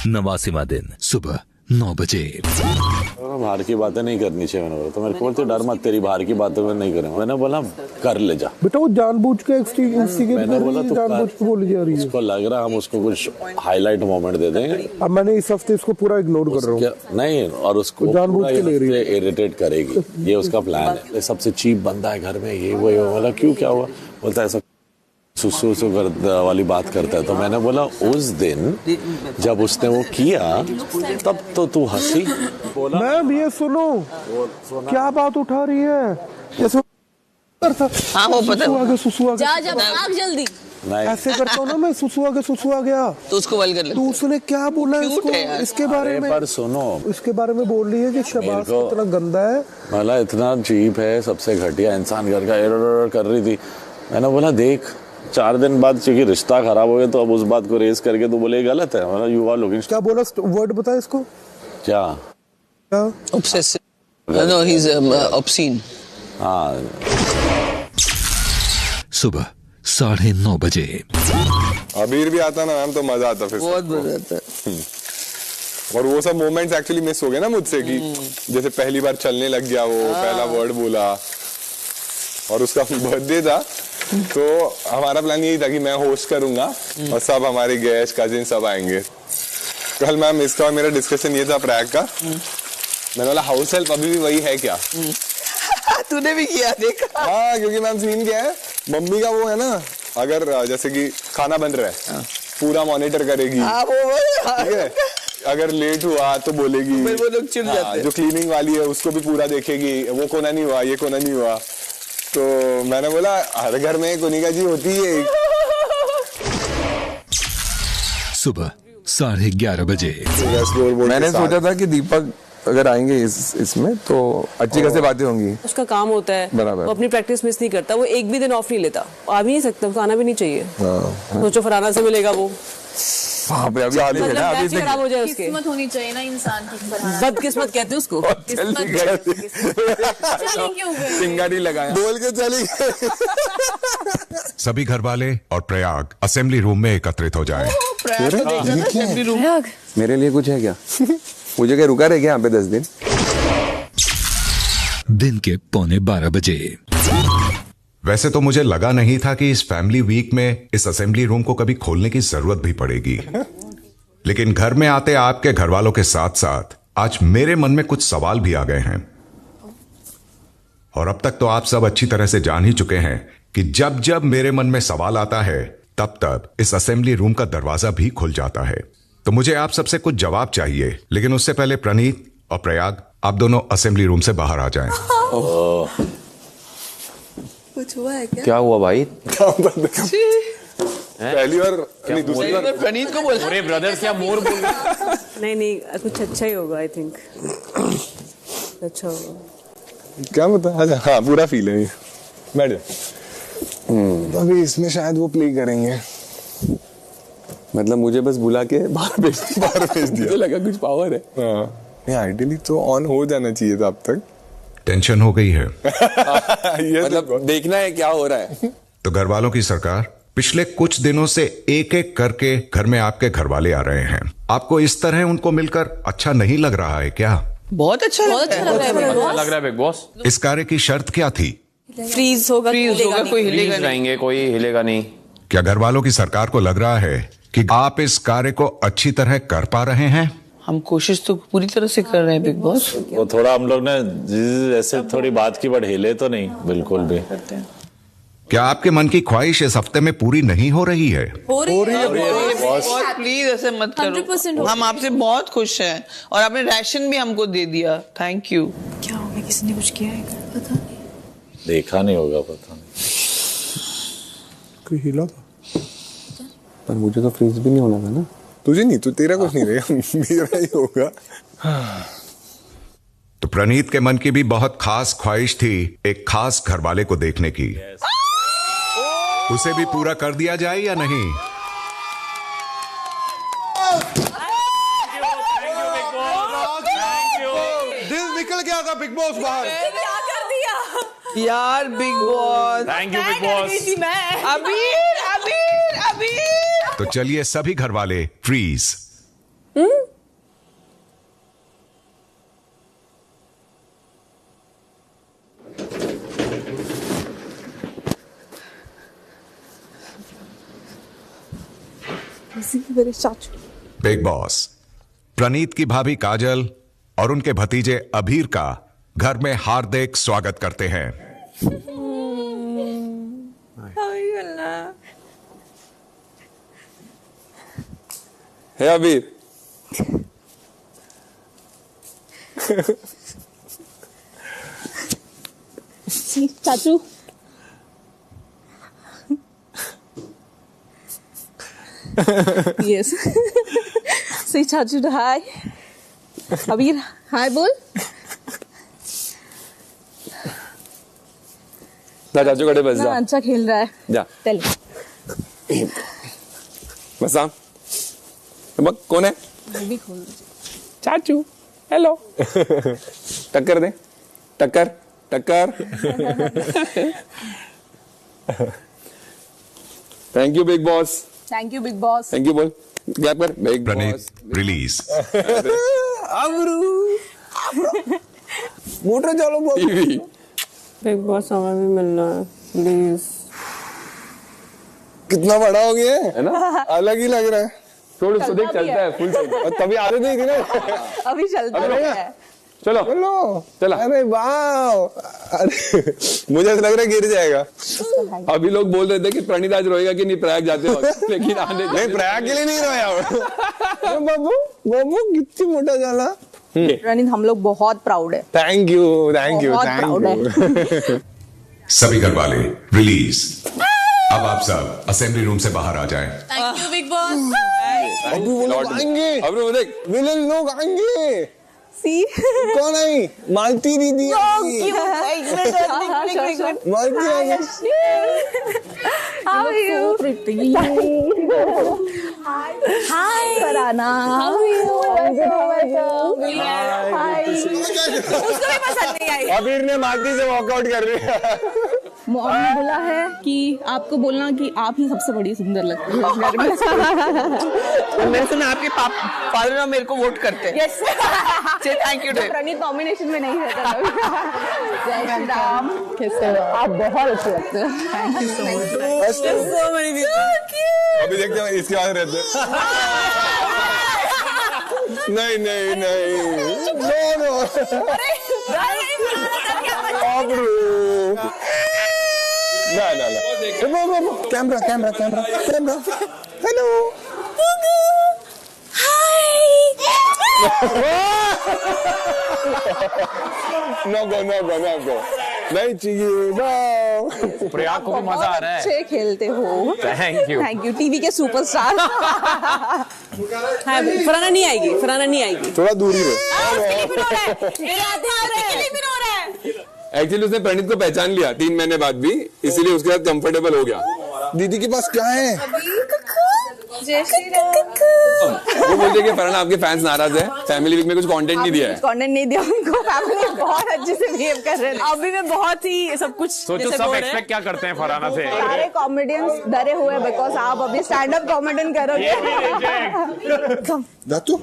नवासीवां दिन सुबह 9 बजे। बाहर की बातें नहीं करनी चाहिए, मैंने बोला, तो मेरे को बोलते डर मत, तेरी बाहर की बातें मैं नहीं करूंगा। मैंने बोला कर ले जा बेटा, वो जानबूझ के मैंने बोला तो जानबूझ के बोली जा रही है, उसको लग रहा हम उसको कुछ हाईलाइट मोमेंट दे देंगे। अब मैंने इस हफ्ते इसको पूरा इग्नोर कर रहा हूँ, नहीं, और उसको जानबूझ के ले रही है, इरिटेट करेगी, ये उसका प्लान है। सबसे चीप बंदा है घर में, ये वो। बोला क्यों, क्या हुआ? बोलता ऐसा सुसु वाली बात करता है। तो मैंने बोला उस दिन जब उसने वो किया तब तो तू हंसी। बोला मैम ये सुनो, क्या बात उठा रही है, जैसे हाँ वो पता है, सुसु आ जा जा भाग जल्दी, ऐसे करता हूँ ना मैं, सुसु आ गया तो उसको बल कर ले। तो उसने क्या बोला इसको, इसके बारे में, पर सुनो, इसके बारे में बोल रही है कि शबाज इतना गंदा है, बोला इतना चीप है, सबसे घटिया इंसान घर का एरर कर रही थी। मैंने बोला देख 4 दिन बाद चूंकि रिश्ता खराब हो गया तो अब उस बात को रेस करके तो बोले गलत है। मतलब यू आर लुकिंग, क्या बोला वर्ड बता इसको, क्या obsessive, no he is obscene. हाँ सुबह 9:30 बजे। अबीर भी आता ना मैम तो मजा आता फिर बहुत मजा आता है। और वो सब मोमेंट्स एक्चुअली मिस हो गए ना मुझसे कि जैसे पहली बार चलने लग गया वो पहला वर्ड बोला और उसका बर्थडे था तो हमारा प्लान यही था कि मैं होस्ट करूंगा और सब हमारे गेस्ट कजिन सब आएंगे। कल मैम इसका और मेरा डिस्कशन ये था प्रैग का, मैंने बोला हाउस हेल्प अभी भी वही है क्या? तूने भी किया देखा? हाँ क्योंकि मैम सीन क्या है, मम्मी का वो है ना, अगर जैसे कि खाना बन रहा है पूरा मॉनिटर करेगी, ठीक है, अगर लेट हुआ तो बोलेगी, वो लोग चिढ़ जाते हैं। जो क्लीनिंग वाली है उसको भी पूरा देखेगी, वो कोना नहीं हुआ ये कोना नहीं हुआ। तो मैंने बोला हर घर में कोनिका जी होती है। सुबह 11:30 बजे। मैंने सोचा था कि दीपक अगर आएंगे इसमें तो अच्छी खासी बातें होंगी। उसका काम होता है, बराबर। वो अपनी प्रैक्टिस मिस नहीं करता, वो एक भी दिन ऑफ नहीं लेता, आ भी नहीं सकता, उसको आना भी नहीं चाहिए। सोचो फरहाना से मिलेगा वो, अभी मैच खराब हो जाए उसके। किस्मत होनी चाहिए ना इंसान की। बदकिस्मत कहते हैं उसको। सिंगारी लगाया बोल के चली। सभी घर वाले और प्रयाग असेंबली रूम में एकत्रित हो जाएं। मेरे लिए कुछ है क्या? मुझे क्या रुका रहे क्या यहाँ पे 10 दिन? दिन के 11:45 बजे। वैसे तो मुझे लगा नहीं था कि इस फैमिली वीक में इस असेंबली रूम को कभी खोलने की जरूरत भी पड़ेगी, लेकिन घर में आते आपके घर वालों के साथ साथ आज मेरे मन में कुछ सवाल भी आ गए हैं। और अब तक तो आप सब अच्छी तरह से जान ही चुके हैं कि जब जब मेरे मन में सवाल आता है तब तब इस असेंबली रूम का दरवाजा भी खुल जाता है। तो मुझे आप सबसे कुछ जवाब चाहिए, लेकिन उससे पहले प्रणीत और प्रयाग आप दोनों असेंबली रूम से बाहर आ जाएं। कुछ हुआ है क्या? क्या हुआ भाई? पहली बार नहीं दूसरी बार प्रणीत को बोल। अरे ब्रदर्स क्या मोर बोल रहे? नहीं कुछ अच्छा ही होगा, आई थिंक अच्छा होगा। क्या बता? अच्छा हाँ पूरा फील है। बैठ जा। अभी इसमें शायद वो प्ले करेंगे, मतलब मुझे बस बुला के बाहर भेज दिया। मुझे लगा कुछ पावर है। हाँ नहीं आइडियली तो ऑन हो जाना चाहिए था अब तक। टेंशन हो गई है। मतलब देखना है क्या हो रहा है। तो घर वालों की सरकार, पिछले कुछ दिनों से एक एक करके घर में आपके घर वाले आ रहे हैं। आपको इस तरह उनको मिलकर अच्छा नहीं लग रहा है क्या? बहुत अच्छा लग रहा है बिग बॉस। इस कार्य की शर्त क्या थी? फ्रीज होगा, कोई हिलेगा नहीं। रहेंगे, कोई हिलेगा नहीं। क्या घर वालों की सरकार को लग रहा है कि आप इस कार्य को अच्छी तरह कर पा रहे हैं? हम कोशिश तो पूरी तरह से कर रहे हैं बिग बॉस। वो थोड़ा हम लोग ने ऐसे थोड़ी बात की बट हिले तो नहीं बिल्कुल भी। क्या आपके मन की ख्वाहिश इस हफ्ते में पूरी नहीं हो रही है? हो रही है बॉस प्लीज ऐसे मत करो। 100% हम आपसे बहुत खुश हैं और आपने राशन भी हमको दे दिया, थैंक यू। क्या हो गया, किसी ने कुछ किया है पता नहीं। देखा नहीं होगा, पता नहीं कोई हिला था पर मुझे तो फ्रीज भी नहीं होना था ना। तुझे नहीं, तो तेरा कुछ नहीं रहेगा, मेरा ही होगा। तो प्रणीत के मन की भी बहुत खास ख्वाहिश थी एक खास घरवाले को देखने की। उसे भी पूरा कर दिया जाए या नहीं? दिल निकल गया था बिग बॉस बाहर। क्या कर दिया यार big boss. Thank you big boss. अबीर तो चलिए सभी घरवाले फ्रीज। मेरे चाचू। बिग बॉस, प्रणीत की भाभी काजल और उनके भतीजे अबीर का घर में हार्दिक स्वागत करते हैं। है अबीर। चाचू यस सही चाचू हाय। अबीर हाय बोल। जा चाचू कड़े बस जा। अच्छा खेल रहा है, जा चल बस आ। बक कौन है? भी खोल चाचू हेलो। टक्कर दे, टक्कर टक्कर। Thank you big boss, thank you big boss. Thank you बोल, क्या कर बिग प्रणीत रिलीज। मोटर चलो टीवी। बिग बॉस हमें भी मिलना है प्लीज। कितना बड़ा हो गया है ना, अलग ही लग रहा है। छोड़ उसको, देख चलता है फुल चलता है। और तभी आदत नहीं थी ना। अभी चलता है। चलो चलो चला। अरे वाह, अरे मुझे ऐसा लग रहा है गिर जाएगा। अभी लोग बोल रहे थे कि प्रणीत आज रोएगा कि नहीं प्रयाग जाते वक्त, लेकिन आने नहीं, प्रयाग के लिए नहीं रोया। बाबू बाबू कितनी मोटा जाला। प्रणीत हम लोग बहुत प्राउड है। थैंक यू थैंक यू बहुत थैंक proud यू। सभी घर वाले रिलीज। अब आप सब असेंबली रूम से बाहर आ जाएं। Thank you big boss. अभी वो लोग आएंगे, अब वो देख विलन लोग आएंगे। सी कौन आई? मालती दीदी आई। मालती आ गई। How are you? So pretty. Hi. Farhana. How are you? Welcome. Hi. उसको भी पसंद नहीं आई। अबीर ने मालती से वॉकआउट कर लिया। मॉम ने बोला है कि आपको बोलना कि आप ही सबसे बड़ी सुंदर लगती है घर में। तो मैंने सुना आपके फादर मेरे को वोट करते हैं। Yes. Say thank you to him. Praneet nomination में नहीं रहता। जय श्री राम। कैसे हो आप? बहुत अच्छे लगते हैं। Thank you so much. अभी देखते हैं इसके बाद रहते हैं। नहीं नहीं नहीं नो नो ना ना ना camera camera camera camera hello no go no go no go नहीं चाहिए। प्रयाग को भी मजा आ रहा है। अच्छे खेलते हो। Thank you. Thank you TV के सुपरस्टार। फराना नहीं आएगी, फराना नहीं आएगी। थोड़ा दूर ही एक्चुअली उसने प्रणीत को पहचान लिया 3 महीने बाद भी, इसीलिए उसके साथ कंफर्टेबल हो गया। दीदी के पास क्या है? जय श्री राम। वो बोलते हैं कि फरहाना आपके फैंस नाराज है, फैमिली वीक में कुछ कंटेंट नहीं दिया है। कंटेंट नहीं दिया उनको, फैमिली बहुत अच्छे से बिहेव कर रहे हैं। अभी मैं बहुत ही सब कुछ सोचो सब एक्सपेक्ट क्या करते हैं फरहाना से। सारे कॉमेडियंस डरे हुए बिकॉज आप अभी स्टैंड अप कॉमेडियन करोगे। दातू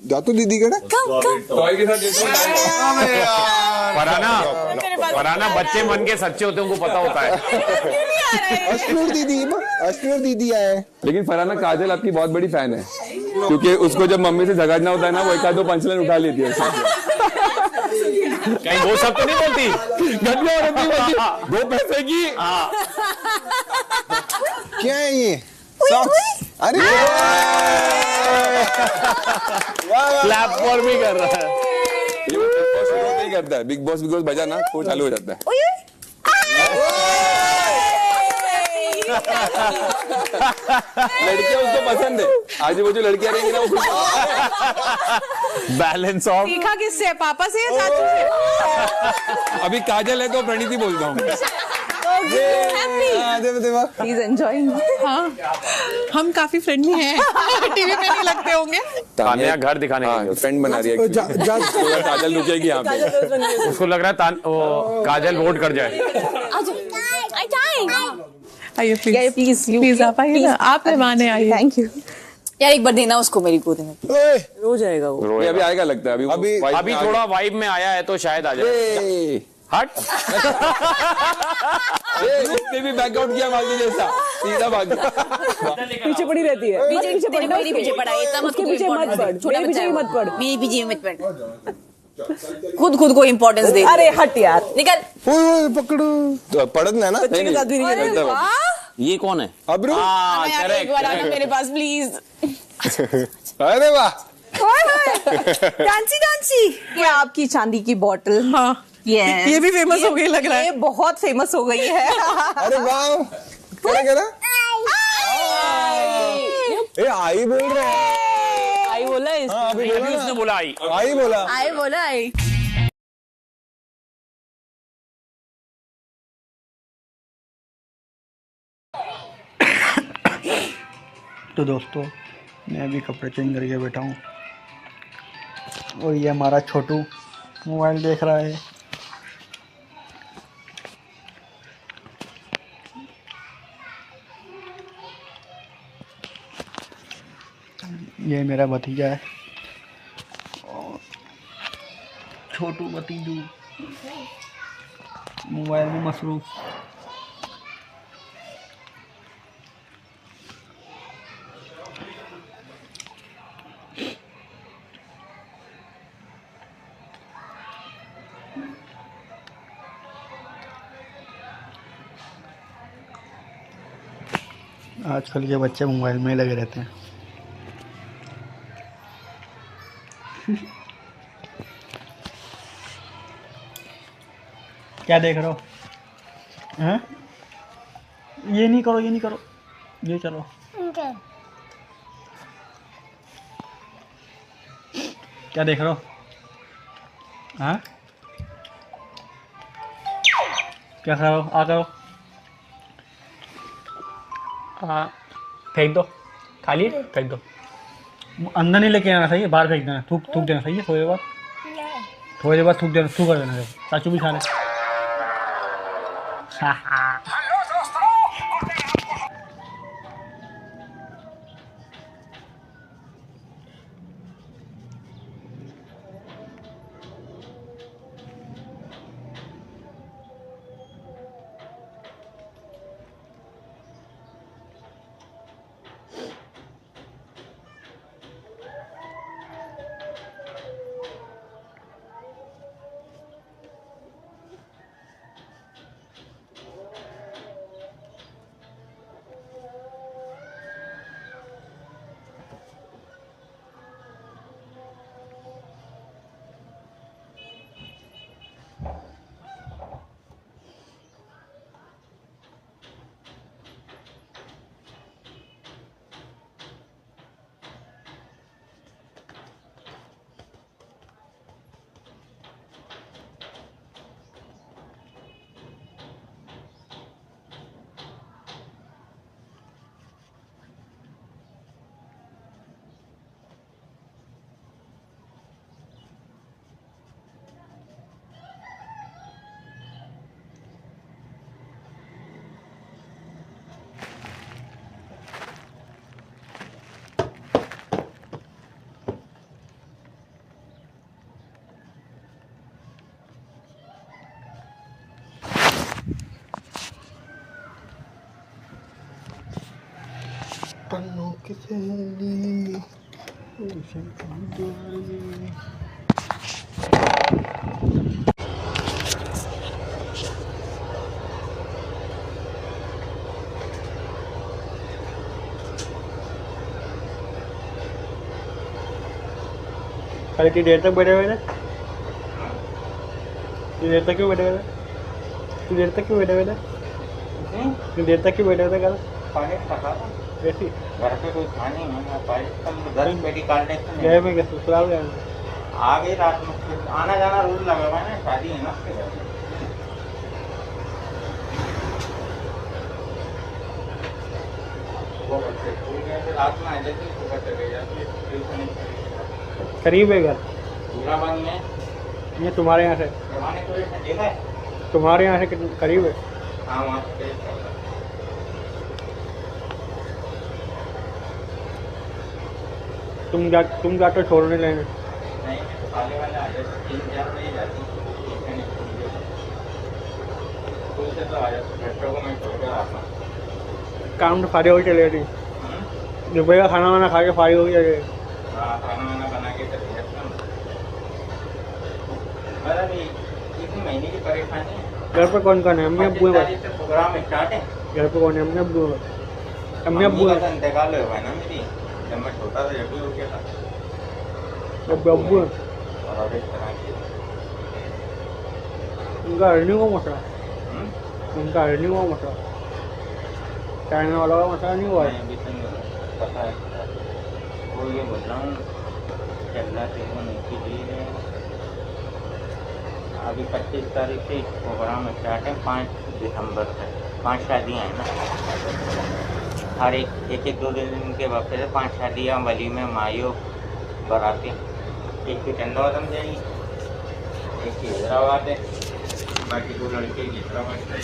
दातू दीदी का टॉय के साथ फरहाना बच्चे मन के सच्चे होते हैं, उनको पता होता है। अश्नूर दीदी आए। लेकिन फरहाना काजल आपकी बहुत बड़ी फैन है, क्योंकि उसको जब मम्मी से झगड़ना होता है ना, वो एक आध 2 पंचलाइन उठा लेती है। कहीं वो सब तो नहीं बोलती? घटना हो रही होती 2 पैसे की। क्या है ये? अरे क्लैप फॉर भी कर रहा है। नहीं करता है बिग बॉस बजा ना, वो चालू हो जाता है। लड़कियां उसको पसंद है। आज वो जो लड़कियां रहेंगी ना, वो बैलेंस ऑफ। सीखा किससे? पापा से या चाचू से? अभी काजल है तो प्रणीत ही बोलता हूँ। Please enjoy. हाँ, हम काफी फ्रेंडली हैं। टीवी पे नहीं लगते होंगे। तानिया घर दिखाने के लिए फ्रेंड बना रही है। काजल रुकेगी यहाँ पे। उसको लग रहा है काजल वोट कर जाए। आइए प्लीज प्लीज आप आइए ना, आप मेहमान हैं, आइए। थैंक यू यार, एक बार देना उसको मेरी गोद में। रो जाएगा वो। अभी आएगा लगता है। अभी थोड़ा वाइब में आया है तो शायद आ जाए। हट। इसने भी बैकआउट किया मालती जैसा, सीधा भाग गया। पीछे पड़ी रहती है। पीछे पड़ा है, इतना मत पीछे मत पड़, छोटा पीछे मत पड़, मेरे पीछे मत पड़। खुद को इम्पोर्टेंस दे। अरे हट यार, निकल। पकड़ो तो पढ़ना है ना। नहीं ये कौन है? अब्रू। एक बार आना मेरे पास प्लीज। अरे वाह, कांची ये आपकी चांदी की बोतल। हाँ ये भी फेमस हो गई लग रहा है। ये बहुत फेमस हो गई है। अरे वाह, क्या करा? आई बोल रहे हैं। आई बोला है। हाँ, अभी उसने बोला आई बोला। आई बोला आई। तो दोस्तों, मैं अभी कपड़े चेंज करके बैठा हूँ और ये हमारा छोटू मोबाइल देख रहा है। ये मेरा भतीजा है और छोटू भतीजू मोबाइल में मसरूफ। आजकल के बच्चे मोबाइल में ही लगे रहते हैं। क्या देख रहे हो? हैं? ये नहीं करो, ये नहीं करो, ये चलो। क्या देख रहे हो? हाँ? क्या कर रहे हो? आ करो। हाँ, फेंक दो। खा लिए? फेंक दो। अंदर नहीं लेके आना सही है, बाहर फेंक देना। थूक देना सही है। थोड़ी देर बाद थूक देना, थूक कर देना। चाचू भी खा ले। पन्नों की सहेली कल इतनी देर तक बैठे हुए थे? इतनी देर तक क्यों बैठे हुए थे? इतनी देर तक क्यों बैठे हुए थे? इतनी देर तक क्यों बैठे हुए थे कल? वैसी घर पे कोई था नहीं, मैं घर में बेटी काट लेते गए में ससुराल गए आ गई रात में। आना जाना रोज लगा हुआ है ना, शादी है ना उसके घर में। सुबह बच्चे स्कूल गए थे, रात में आ जाती है, सुबह चले जाती है। करीब है घर? दूराबाद में। ये तुम्हारे यहाँ से? जमाने को देखा है। तुम्हारे यहाँ से करीब है? हाँ, वहाँ से तुम जाकर छोड़ने लेने? नहीं, तो खाने वाले आ जाते 3-4 बजे जाती स्कूल से, तो आ जाते बच्चों को मैं छोड़कर आता हूँ। काम तो फारी हो चले जाती, दोपहर का खाना वाना खा के फारी हो जाए। हाँ, खाना वाना बना के चले जाता हूँ। मतलब इतनी महीने की परेशानी है। घर पर कौन कौन है? अम्मी अब्बू है? प्रोग्राम स्टार्ट है। घर पर कौन है? अम्मी अब्बू है? अम्मी अब्बू का इंतकाल हुआ है ना मेरी, जब मैं छोटा था जब भी हो गया था। अब्बू है? और इस तरह की उनका अर्निंग का मसला, उनका अर्निंग का मसला, चाइना वाला का मसला नहीं हुआ है। पता है, वो ये बोल रहा हूँ चल रहा तेरे नहीं की चीज़ है। अभी 25 तारीख से प्रोग्राम स्टार्ट है, 5 दिसंबर से 5 शादियाँ हैं ना। हर एक 2 दिन के वक्त से 5 शादियाँ, वलीमे, मायो, बाराती। एक की चंदावतम जाएगी, एक की हैदराबाद है, बाकी 2 लड़के हैदराबाद से।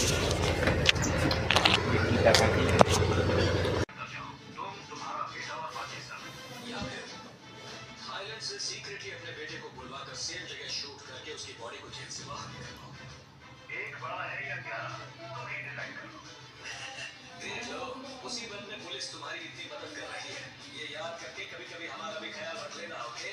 सेफ जगह शूट करके उसकी बॉडी को जेल से बाहर निकालो। एक बड़ा है या क्या, तुम ही डिसाइड करो। देख लो, मुसीबत में पुलिस तुम्हारी इतनी मदद कर रही है, ये याद करके कभी कभी हमारा भी ख्याल रख लेना, ओके?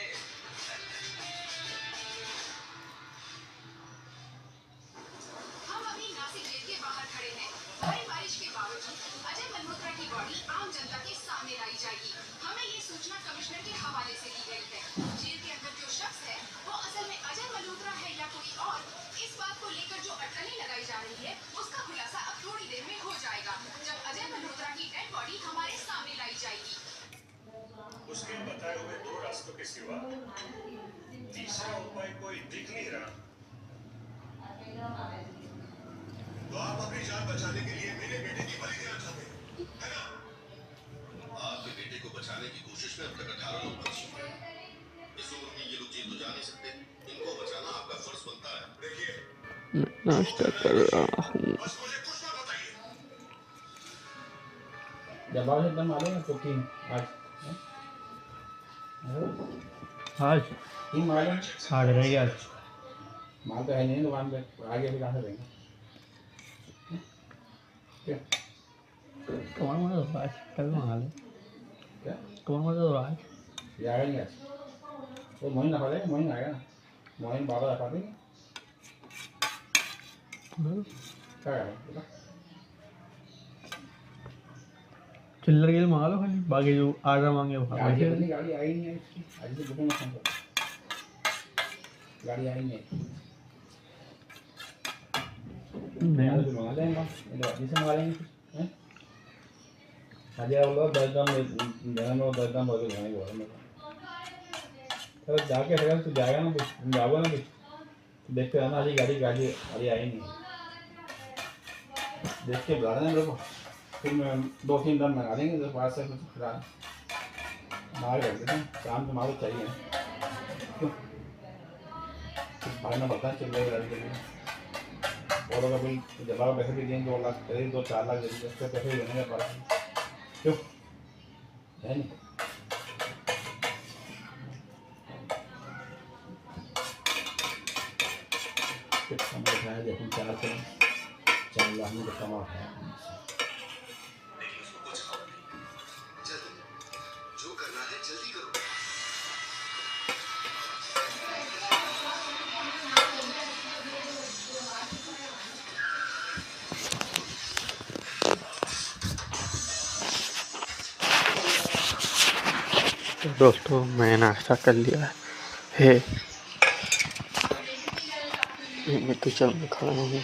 हम अभी नासिक जेल के बाहर खड़े हैं। भारी बारिश के बावजूद अजय मल्होत्रा की बॉडी आम जनता के सामने लाई जाएगी। हमें ये सूचना कमिश्नर के हवाले से दी गई है। जेल के अंदर जो शख्स है वो असल में अजय मल्होत्रा है या कोई और, इस बात को लेकर जो अटकलें लगाई जा रही है उसका खुलासा अब थोड़ी देर में हो जाएगा, जब अजय मल्होत्रा की डेड बॉडी हमारे सामने लाई जाएगी। उसके बताए हुए 2 रास्तों के सिवा तीसरा उपाय कोई दिख नहीं रहा। तो आप अपनी जान बचाने के लिए मेरे बेटे की बलि देना चाहते हैं, है ना? आपके बेटे को बचाने की कोशिश में अब तक 18 लोग बच चुके हैं। इस उम्र में ये लोग जी तो जा नहीं सकते, इनको बचाना आपका फर्ज बनता है। देखिए, नाश्ता कर रहा हूँ। बस मुझे कुछ ना बताइए। जब आज एकदम आ गए कुकिंग आज तीन माल हाँ रह गया। आज माल तो है नहीं दुकान पे, आगे भी कहाँ से देंगे? क्या कौन माल तो आज कल मंगा ले, क्या कौन माल तो आज आएगा नहीं? आज वो मोइन रखा देगा, मोइन आएगा ना, मोइन बाबा रखा देंगे। क्या करें चिल्लर के लिए मंगा लो खाली, बाकी जो आर्डर मांगे वो गाड़ी आई नहीं है इसकी, आज से बुकिंग मत करो, गाड़ी आई नहीं है नहीं तो मंगा लेंगे, तो अभी से मंगा लेंगे हैं। आज आप लोग 10 दाम देना, लोग 10 दाम बोल के बनाएंगे बोल मेरे तो जाके रहेगा तो जाएगा ना, कुछ जाओगे ना, कुछ देखते रहना। आज गाड़ी गाड़ी गाड़ी आई नहीं, देख के बुला देना मेरे को, फिर मैं 2-3 दिन मंगा देंगे, तो पास से कुछ खिला मार कर देते हैं। शाम को माल चाहिए क्यों भागना पड़ता है चिल्ले गाड़ी के लिए, और अगर कोई जवाब पैसे भी देंगे 2 लाख करीब 2-4 लाख देंगे, उससे पैसे भी देने का पड़ा क्यों है नहीं। देखो 4 लाख में तो कमा है। जो करना है जल्दी करो। तो दोस्तों मैं नाश्ता कर लिया है, मैं किचन में खड़ा हूँ।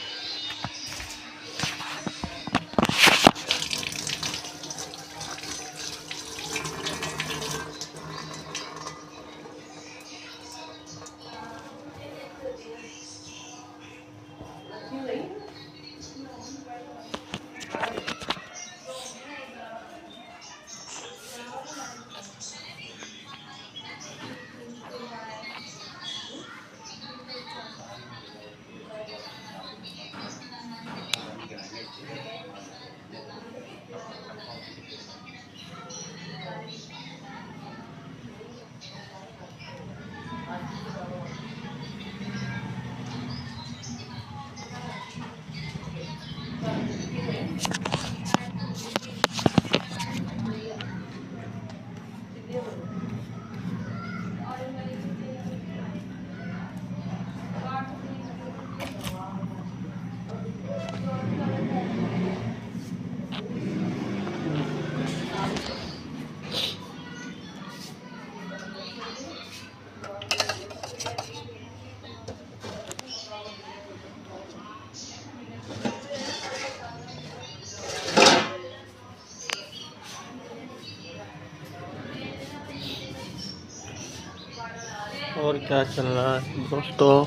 और क्या चल रहा है दोस्तों?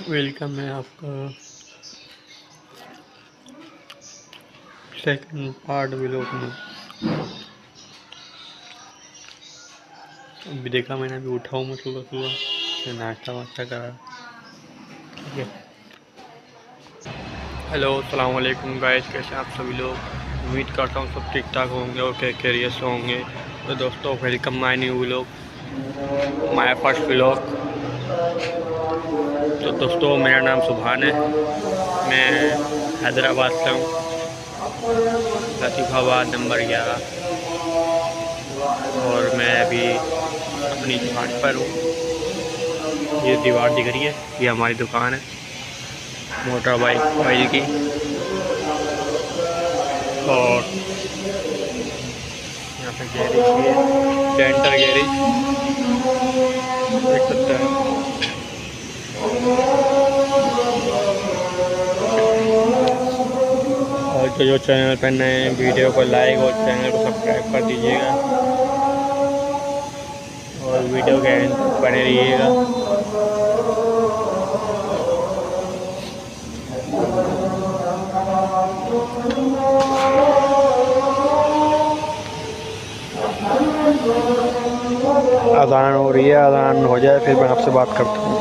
वेलकम है आपका सेकंड पार्ट व्लॉग में। अभी देखा मैंने, अभी उठा हूँ मैं सुबह सुबह, नाश्ता वास्ता करा। ठीक है, हेलो अस्सलाम वालेकुम गाइस, कैसे हैं आप सभी लोग? उम्मीद करता हूँ सब ठीक ठाक होंगे और खैरियत से होंगे। तो दोस्तों welcome my new vlog, my first vlog. तो दोस्तों मेरा नाम सुभान है, मैं हैदराबाद से हूँ, लतीफ़ाबाद नंबर 11। और मैं अभी अपनी दुकान पर हूँ। ये दीवार दिख रही है, ये हमारी दुकान है मोटर बाइक ऑयल की। और यहाँ पे गैरेज भी है, डेंटल गैरेज देख सकते हैं। और जो चैनल पर नए हैं, वीडियो को लाइक और चैनल को सब्सक्राइब कर दीजिएगा और वीडियो के एंड तक बने रहिएगा। अज़ान हो रही है, अज़ान हो जाए फिर मैं आपसे बात करता हूँ।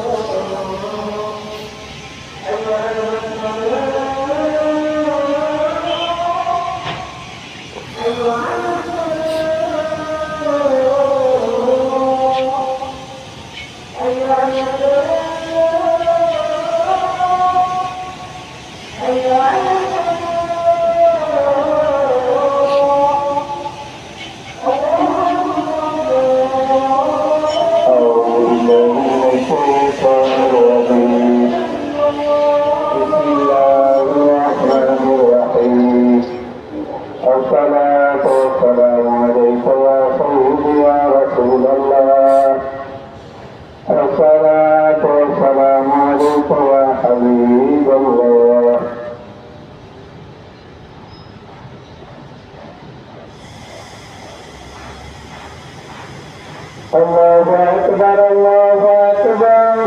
Allahu Akbar, Allahu Akbar,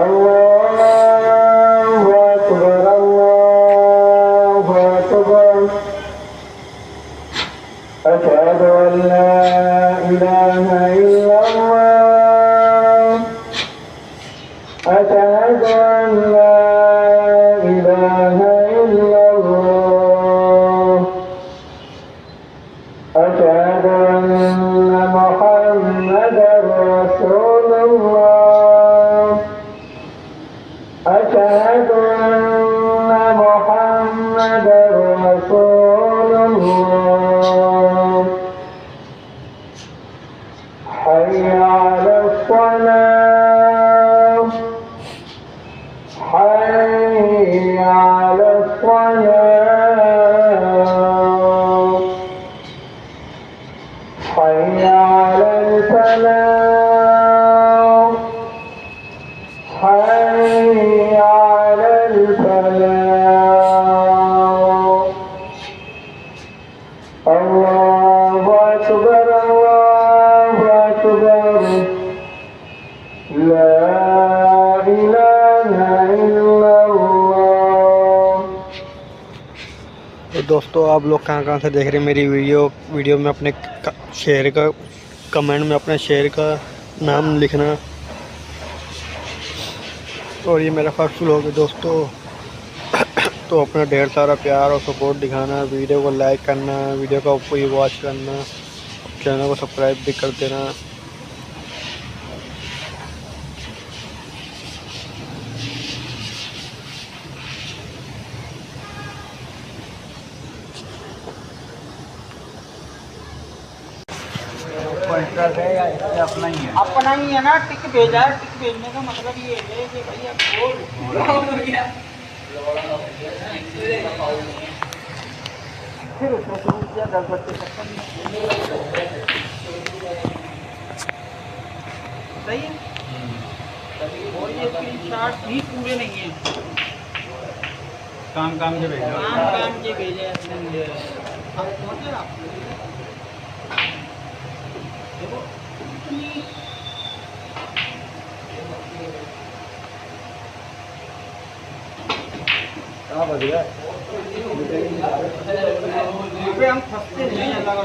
Allahu Akbar, Allahu Akbar. Ashhadu an la ilaha illallah, ashhadu an la ilaha illallah, ashhadu anna Muhammadan Rasulullah, ashhadu anna Muhammadan Rasulullah. Hayya 'alas salah, hayya 'alas salah, hayya 'alal falah, hayya 'alal falah. Allahu Akbar, Allahu Akbar, la ilaha illallah. तो दोस्तों आप लोग कहाँ से देख रहे हैं मेरी वीडियो में अपने शहर का कमेंट में अपने शहर का नाम लिखना। और ये मेरा फर्स्ट व्लॉग है दोस्तों, तो अपना ढेर सारा प्यार और सपोर्ट दिखाना, वीडियो को लाइक करना, वीडियो को पूरी वॉच करना, चैनल को सब्सक्राइब भी कर देना। अपना ही है ना, टिक भेजा है। टिक भेजने का मतलब ये है कि भाई अब फिर उसने शुरू किया 10 बच्चे सही है। और ये स्क्रीनशॉट भी पूरे नहीं है, काम के भेजा, काम के भेजे। आप पहुंचे आप देखो कहाँ बज गया? हम फंसते नहीं अल्लाह का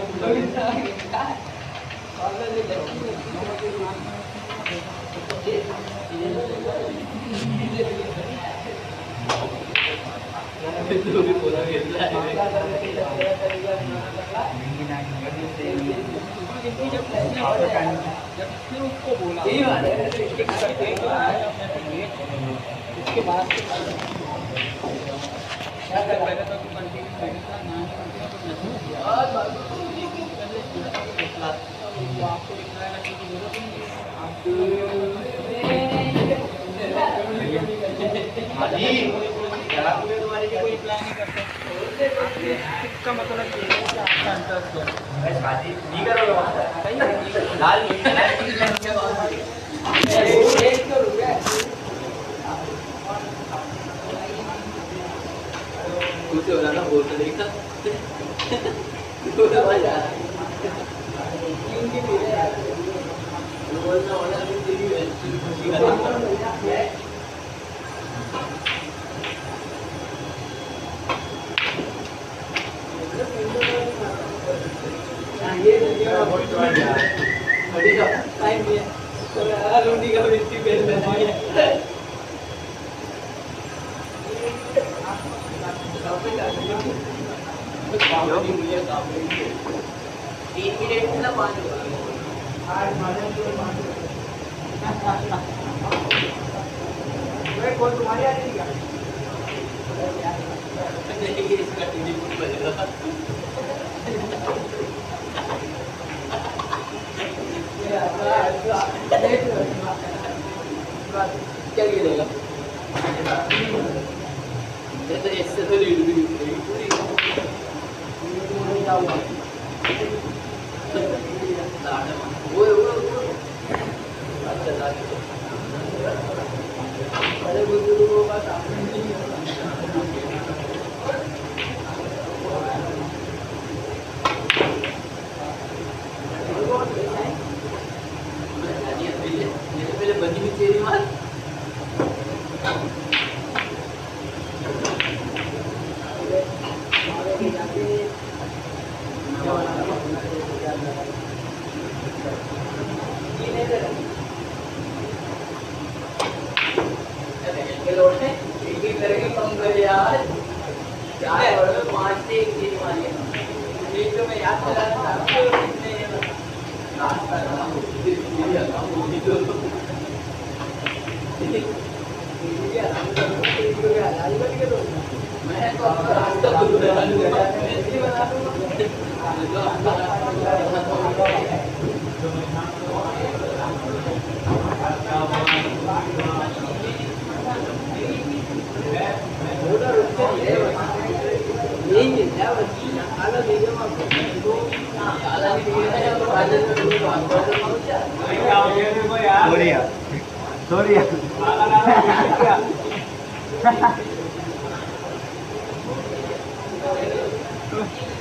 उसको बोला इसके बाद कोई प्लान नहीं करते इसका मतलब ये है कि आपका इंटरेस्ट क्या गिरेगा ऐसे तो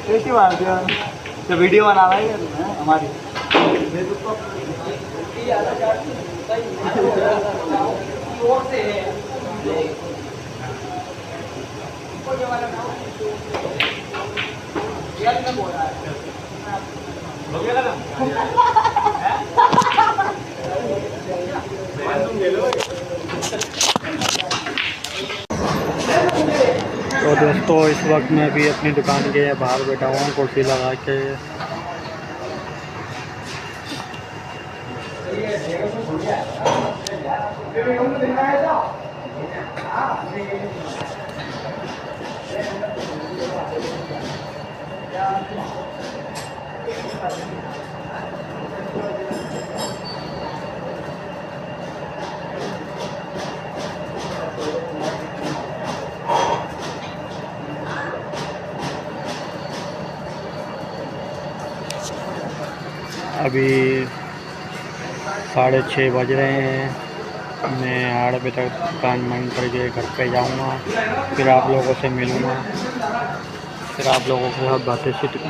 कैसी बात है तो वीडियो बना रहा है हमारी तो दोस्तों इस वक्त मैं भी अपनी दुकान के बाहर बैठा हुआ हूँ कुर्सी लगा के। अभी 6:30 बज रहे हैं। मैं 8 बजे तक दुकान बंद करके घर पे जाऊंगा, फिर आप लोगों से मिलूंगा, फिर आप लोगों के साथ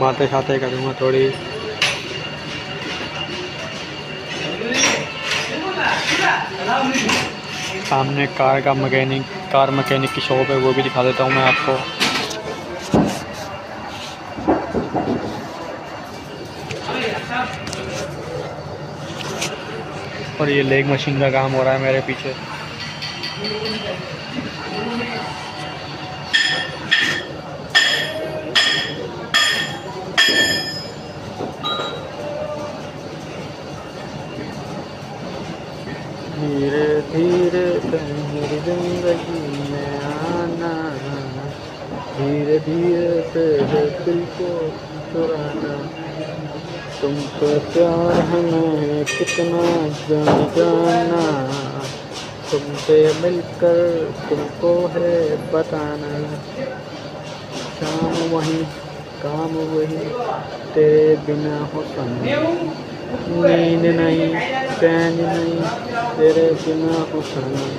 बातें शातें करूंगा थोड़ी। सामने कार मैकेनिक की शॉप है, वो भी दिखा देता हूँ मैं आपको। और ये लेग मशीन का काम हो रहा है मेरे पीछे। धीरे धीरे मेरी जिंदगी में आना, धीरे धीरे से दिल को चुराना, तुम पे प्यार हमें कितना जाना, तुमसे मिलकर तुमको है बताना। शाम वही काम वही, तेरे बिना हो सनम, नींद नहीं चैन नहीं, तेरे बिना हो सनम।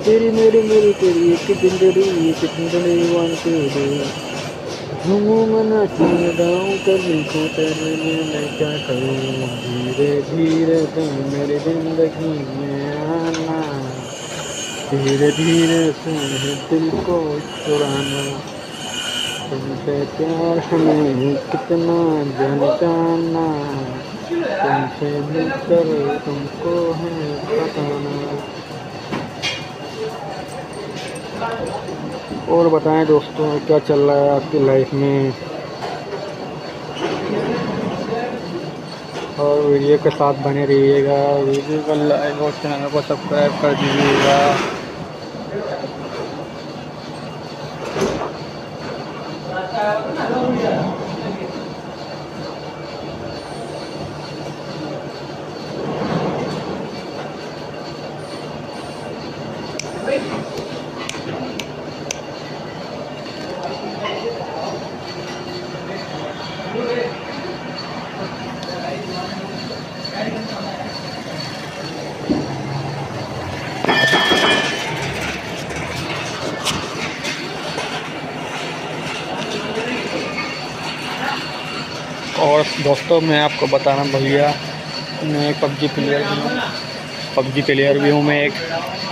तेरी मेरी मेरी तेरी एक जिंदगी कितनी वांटे मना गाँव कभी को तेरे में मैं क्या करूँ। धीरे धीरे तुम मेरी जिंदगी में आना, धीरे धीरे तुम दिल को चुराना, तुमसे प्यार हमें कितना जाना, तुमसे मिलकर तुमको है बताना। और बताएं दोस्तों क्या चल रहा है आपकी लाइफ में, और वीडियो के साथ बने रहिएगा। वीडियो को लाइक और चैनल को सब्सक्राइब कर दीजिएगा। और दोस्तों मैं आपको बताना भैया, मैं पबजी प्लेयर भी हूँ मैं एक।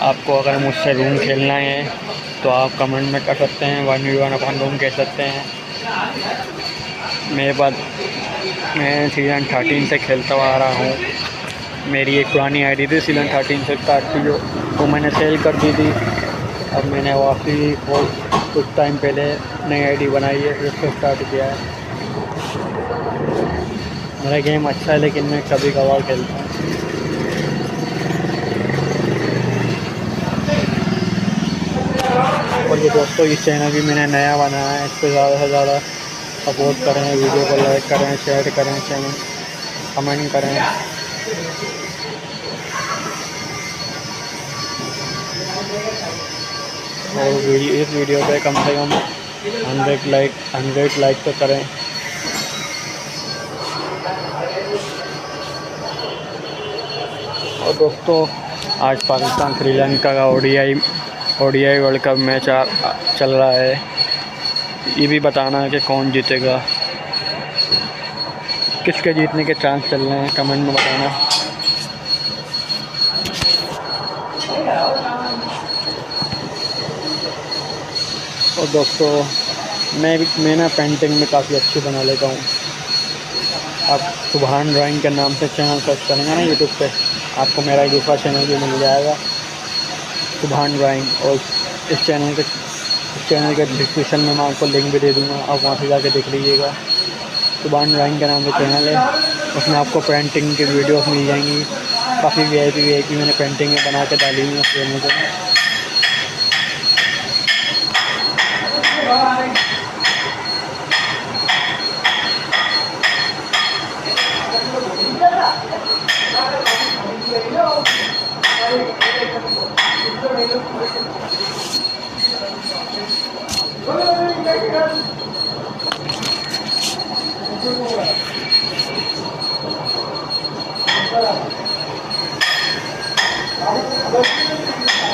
आपको अगर मुझसे रूम खेलना है तो आप कमेंट में कर सकते हैं, 1v1 अपन रूम खेल सकते हैं। मेरे पास मैं सीज़न 13 से खेलता हुआ आ रहा हूँ। मेरी एक पुरानी आईडी थी सीज़न 13 से स्टार्ट की, जो वो मैंने सेल कर दी थी। अब मैंने वापसी कुछ टाइम पहले नई आईडी बनाई है, फिर उसको स्टार्ट किया है। मेरा गेम अच्छा है लेकिन मैं कभी कभार खेलता हूँ। और ये दोस्तों ये चैनल भी मैंने नया बनाया है, इस पर ज़्यादा से ज़्यादा सपोर्ट करें, वीडियो को लाइक करें, शेयर करें, चैनल कमेंट करें। और इस वीडियो पे कम से कम 100 लाइक तो करें। और दोस्तों आज पाकिस्तान श्रीलंका का ओडीआई वर्ल्ड कप मैच चल रहा है। ये भी बताना है कि कौन जीतेगा, किसके जीतने के चांस चल रहे हैं, कमेंट में बताना। और दोस्तों मैं ना पेंटिंग में काफ़ी अच्छी बना लेता हूँ। आप सुभान ड्राइंग के नाम से चैनल सर्च करेंगे ना यूट्यूब पे, आपको मेरा दूसरा चैनल भी मिल जाएगा, सुभान ड्राइंग। और इस चैनल के डिस्क्रिप्शन में मैं आपको लिंक भी दे दूँगा, आप वहाँ से जाके देख लीजिएगा। सुभान ड्राइंग के नाम से चैनल है, उसमें आपको पेंटिंग की वीडियोस मिल जाएंगी। काफ़ी वीआईपी मैंने पेंटिंग बना के डाली हुई उस चैनल पर।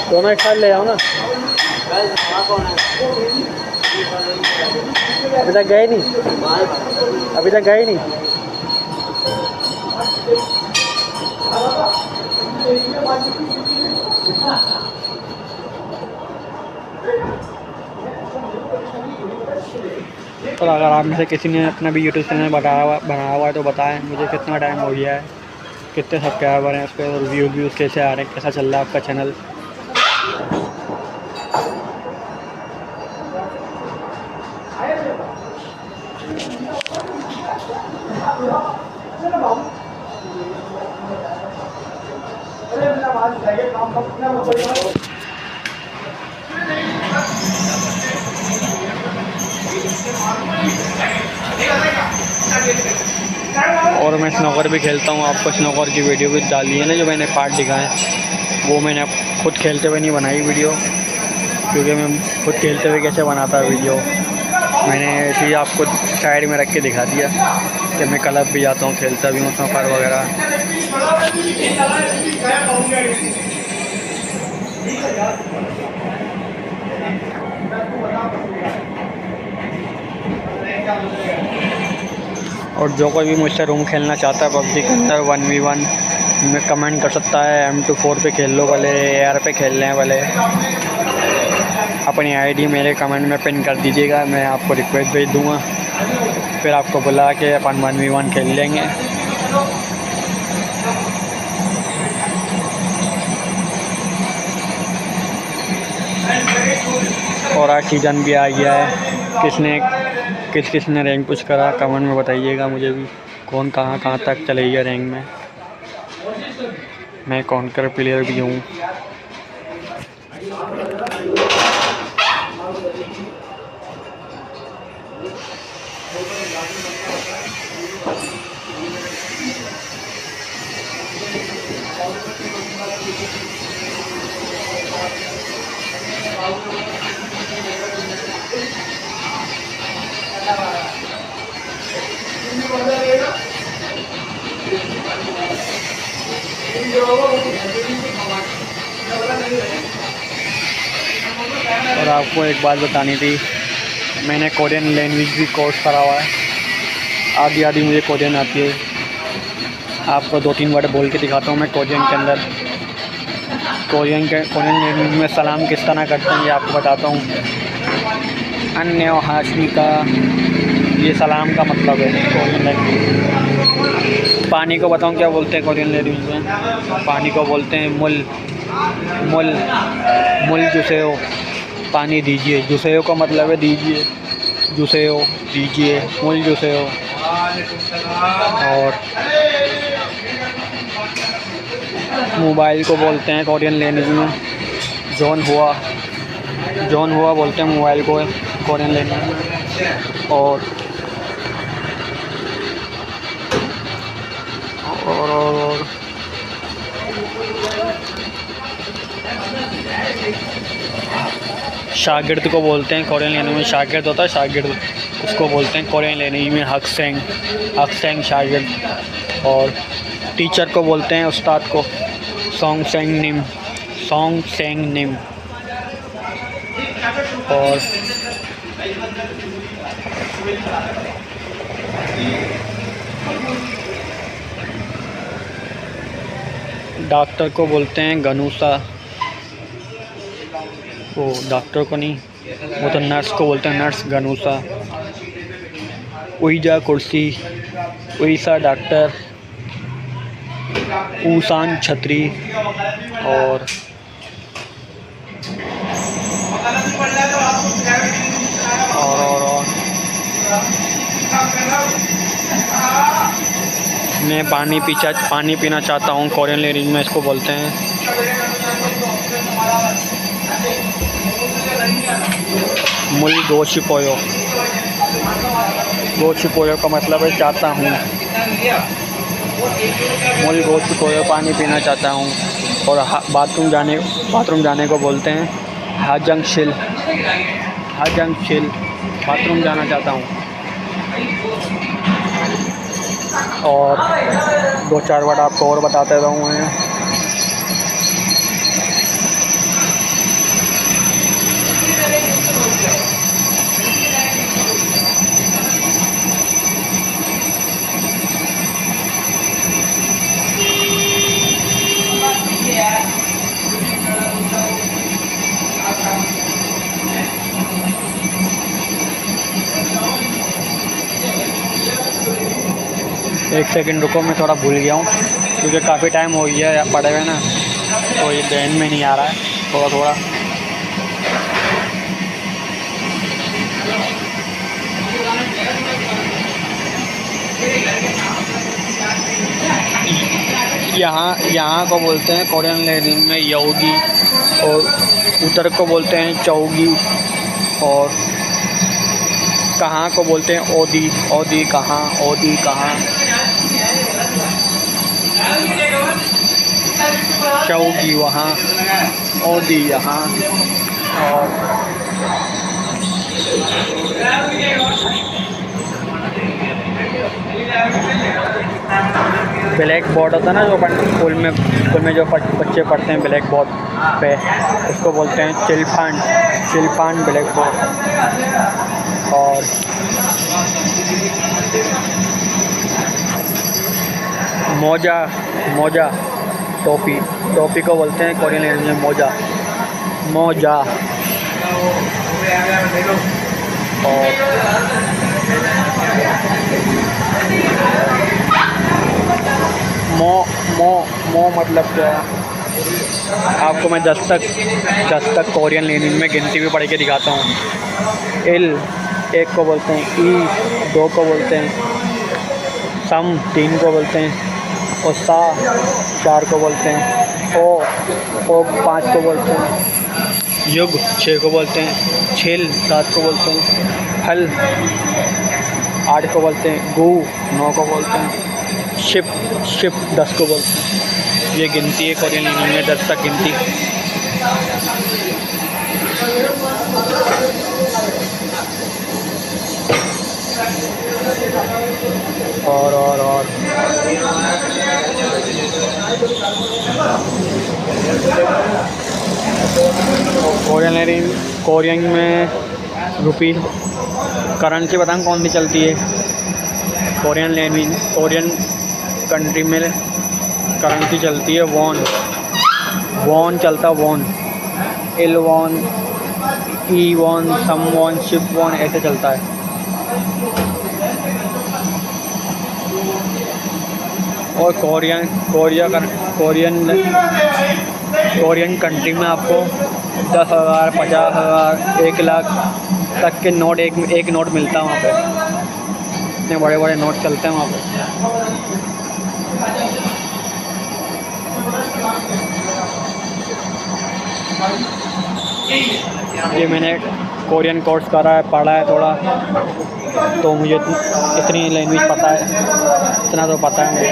दोनों एक साथ ले आओ ना। अभी तक गए नहीं, अभी तक गए नहीं। और अगर आप में से किसी ने अपना भी यूट्यूब चैनल बनाया हुआ है तो बताएं मुझे कितना टाइम हो गया है, कितने सब्सक्राइबर हैं उस पर, और व्यूज़ कैसे आ रहे हैं, कैसा चल रहा है आपका चैनल। और मैं स्नोकर भी खेलता हूँ। आपको स्नोकर की वीडियो भी डाली है ना, जो मैंने पार्ट दिखाए, वो मैंने खुद खेलते हुए नहीं बनाई वीडियो, क्योंकि मैं खुद खेलते हुए कैसे बनाता वीडियो, मैंने ऐसे ही आपको साइड में रख के दिखा दिया कि मैं क्लब भी जाता हूँ, खेलता भी हूँ स्नोकर वगैरह। और जो कोई भी मुझसे रूम खेलना चाहता है पबजी के अंदर 1v1 में कमेंट कर सकता है। M24 पे खेल लो भले, AR पे खेल लें भले, अपनी आईडी मेरे कमेंट में पिन कर दीजिएगा, मैं आपको रिक्वेस्ट भेज दूँगा, फिर आपको बुला के अपन 1v1 खेल लेंगे। और आज सीज़न भी आ गया है, किस ने रैंक पुश करा कमेंट में बताइएगा मुझे भी, कौन कहाँ तक चलेगा रैंक में। मैं कॉन्कर प्लेयर भी हूँ। और आपको एक बात बतानी थी, मैंने कोरियन लैंग्वेज भी कोर्स करा हुआ है, आधी मुझे कोरियन आती है। आपको 2-3 वर्ड बोल के दिखाता हूँ मैं कोरियन के अंदर। कोरियन लैंग्वेज में सलाम किस तरह करते हैं ये आपको बताता हूँ। अन्य हाशमी का ये सलाम का मतलब है कोरियन लैंग्वेज। पानी को बताऊँ क्या बोलते हैं कोरियन लैंग्वेज में? पानी को बोलते हैं मुल जुसेओ, पानी दीजिए। जुसेओ का मतलब है दीजिए, जुसेओ दीजिए, मुल जुसेओ। और मोबाइल को बोलते हैं कोरियन लैंग्वेज में जॉन हुआ बोलते हैं मोबाइल को कोरियन लैंग्वेज में। और शागिर्द को बोलते हैं कोरियन लैंग्वेज में, शागिर्द होता है शागिर्द, उसको बोलते हैं कोरियन लैंग्वेज में हक्सेंग शागिर्द। और टीचर को बोलते हैं उस्ताद को सोंगसेंग निम। और डॉक्टर को बोलते हैं गनूसा, वो डॉक्टर को नहीं, वो तो नर्स को बोलते हैं नर्स गनूसा। उईजा कुर्सी, उईसा डॉक्टर, ऊसान छतरी। और मैं पानी पीना चाहता हूँ कोरियन लैंग्वेज में इसको बोलते हैं मुल गोशिपोयो। गोशिपोयो का मतलब है चाहता हूँ, मुल गोशिपोयो पानी पीना चाहता हूँ। और बाथरूम जाने को बोलते हैं हाजंगशिल, बाथरूम जाना चाहता हूँ। और 2-4 वर्ड आपको और बताते रहूँ मैं। एक सेकंड रुको, मैं थोड़ा भूल गया हूँ क्योंकि काफ़ी टाइम हो गया है पढ़े हुए ना, तो ये ब्रेन में नहीं आ रहा है थोड़ा थोड़ा। यहाँ को बोलते हैं कोरियन लैंग्वेज में योगी, और उधर को बोलते हैं चौगी, और कहाँ को बोलते हैं ओदी। ओदी कहाँ, ओदी कहाँ, चौगी वहाँ, ओदी यहाँ। और ब्लैक बोर्ड होता है ना जो स्कूल में जो बच्चे पढ़ते हैं ब्लैक बोर्ड पे, उसको बोलते हैं चिलफान, चिलफान ब्लैक बोर्ड। और मोजा, मोजा टोपी, टोपी को बोलते हैं कोरियन लैंग्वेज में मोजा, मोजा। और मो मतलब क्या है? आपको मैं 10 तक कोरियन लैंग्वेज में गिनती भी पढ़ के दिखाता हूँ। एल 1 को बोलते हैं, ई 2 को बोलते हैं, सम 3 को बोलते हैं, और सा 4 को बोलते हैं, ओ 5 को बोलते हैं, युग 6 को बोलते हैं, छिल 7 को बोलते हैं, हल 8 को बोलते हैं, गू 9 को बोलते हैं, शिप 10 को बोलते हैं। ये गिनती है कोरियन लैंग्वेज में 10 तक गिनती। और कोरियन में रुपी करेंसी बताऊँ कौन सी चलती है? कोरियन लैंग्वेज, कोरियन कंट्री में करेंसी चलती है वॉन, वॉन चलता, वॉन, एल वॉन, ई वॉन, सम वॉन, शिप वॉन, ऐसे चलता है। और कोरियन कंट्री में आपको 10,000, 50,000, 1 लाख तक के नोट एक नोट मिलता है वहाँ पे। इतने बड़े बड़े नोट चलते हैं वहाँ पे। ये मैंने कोरियन कोर्स करा है, पढ़ा है थोड़ा, तो मुझे इतनी लैंग्वेज पता है, इतना तो पता है मुझे।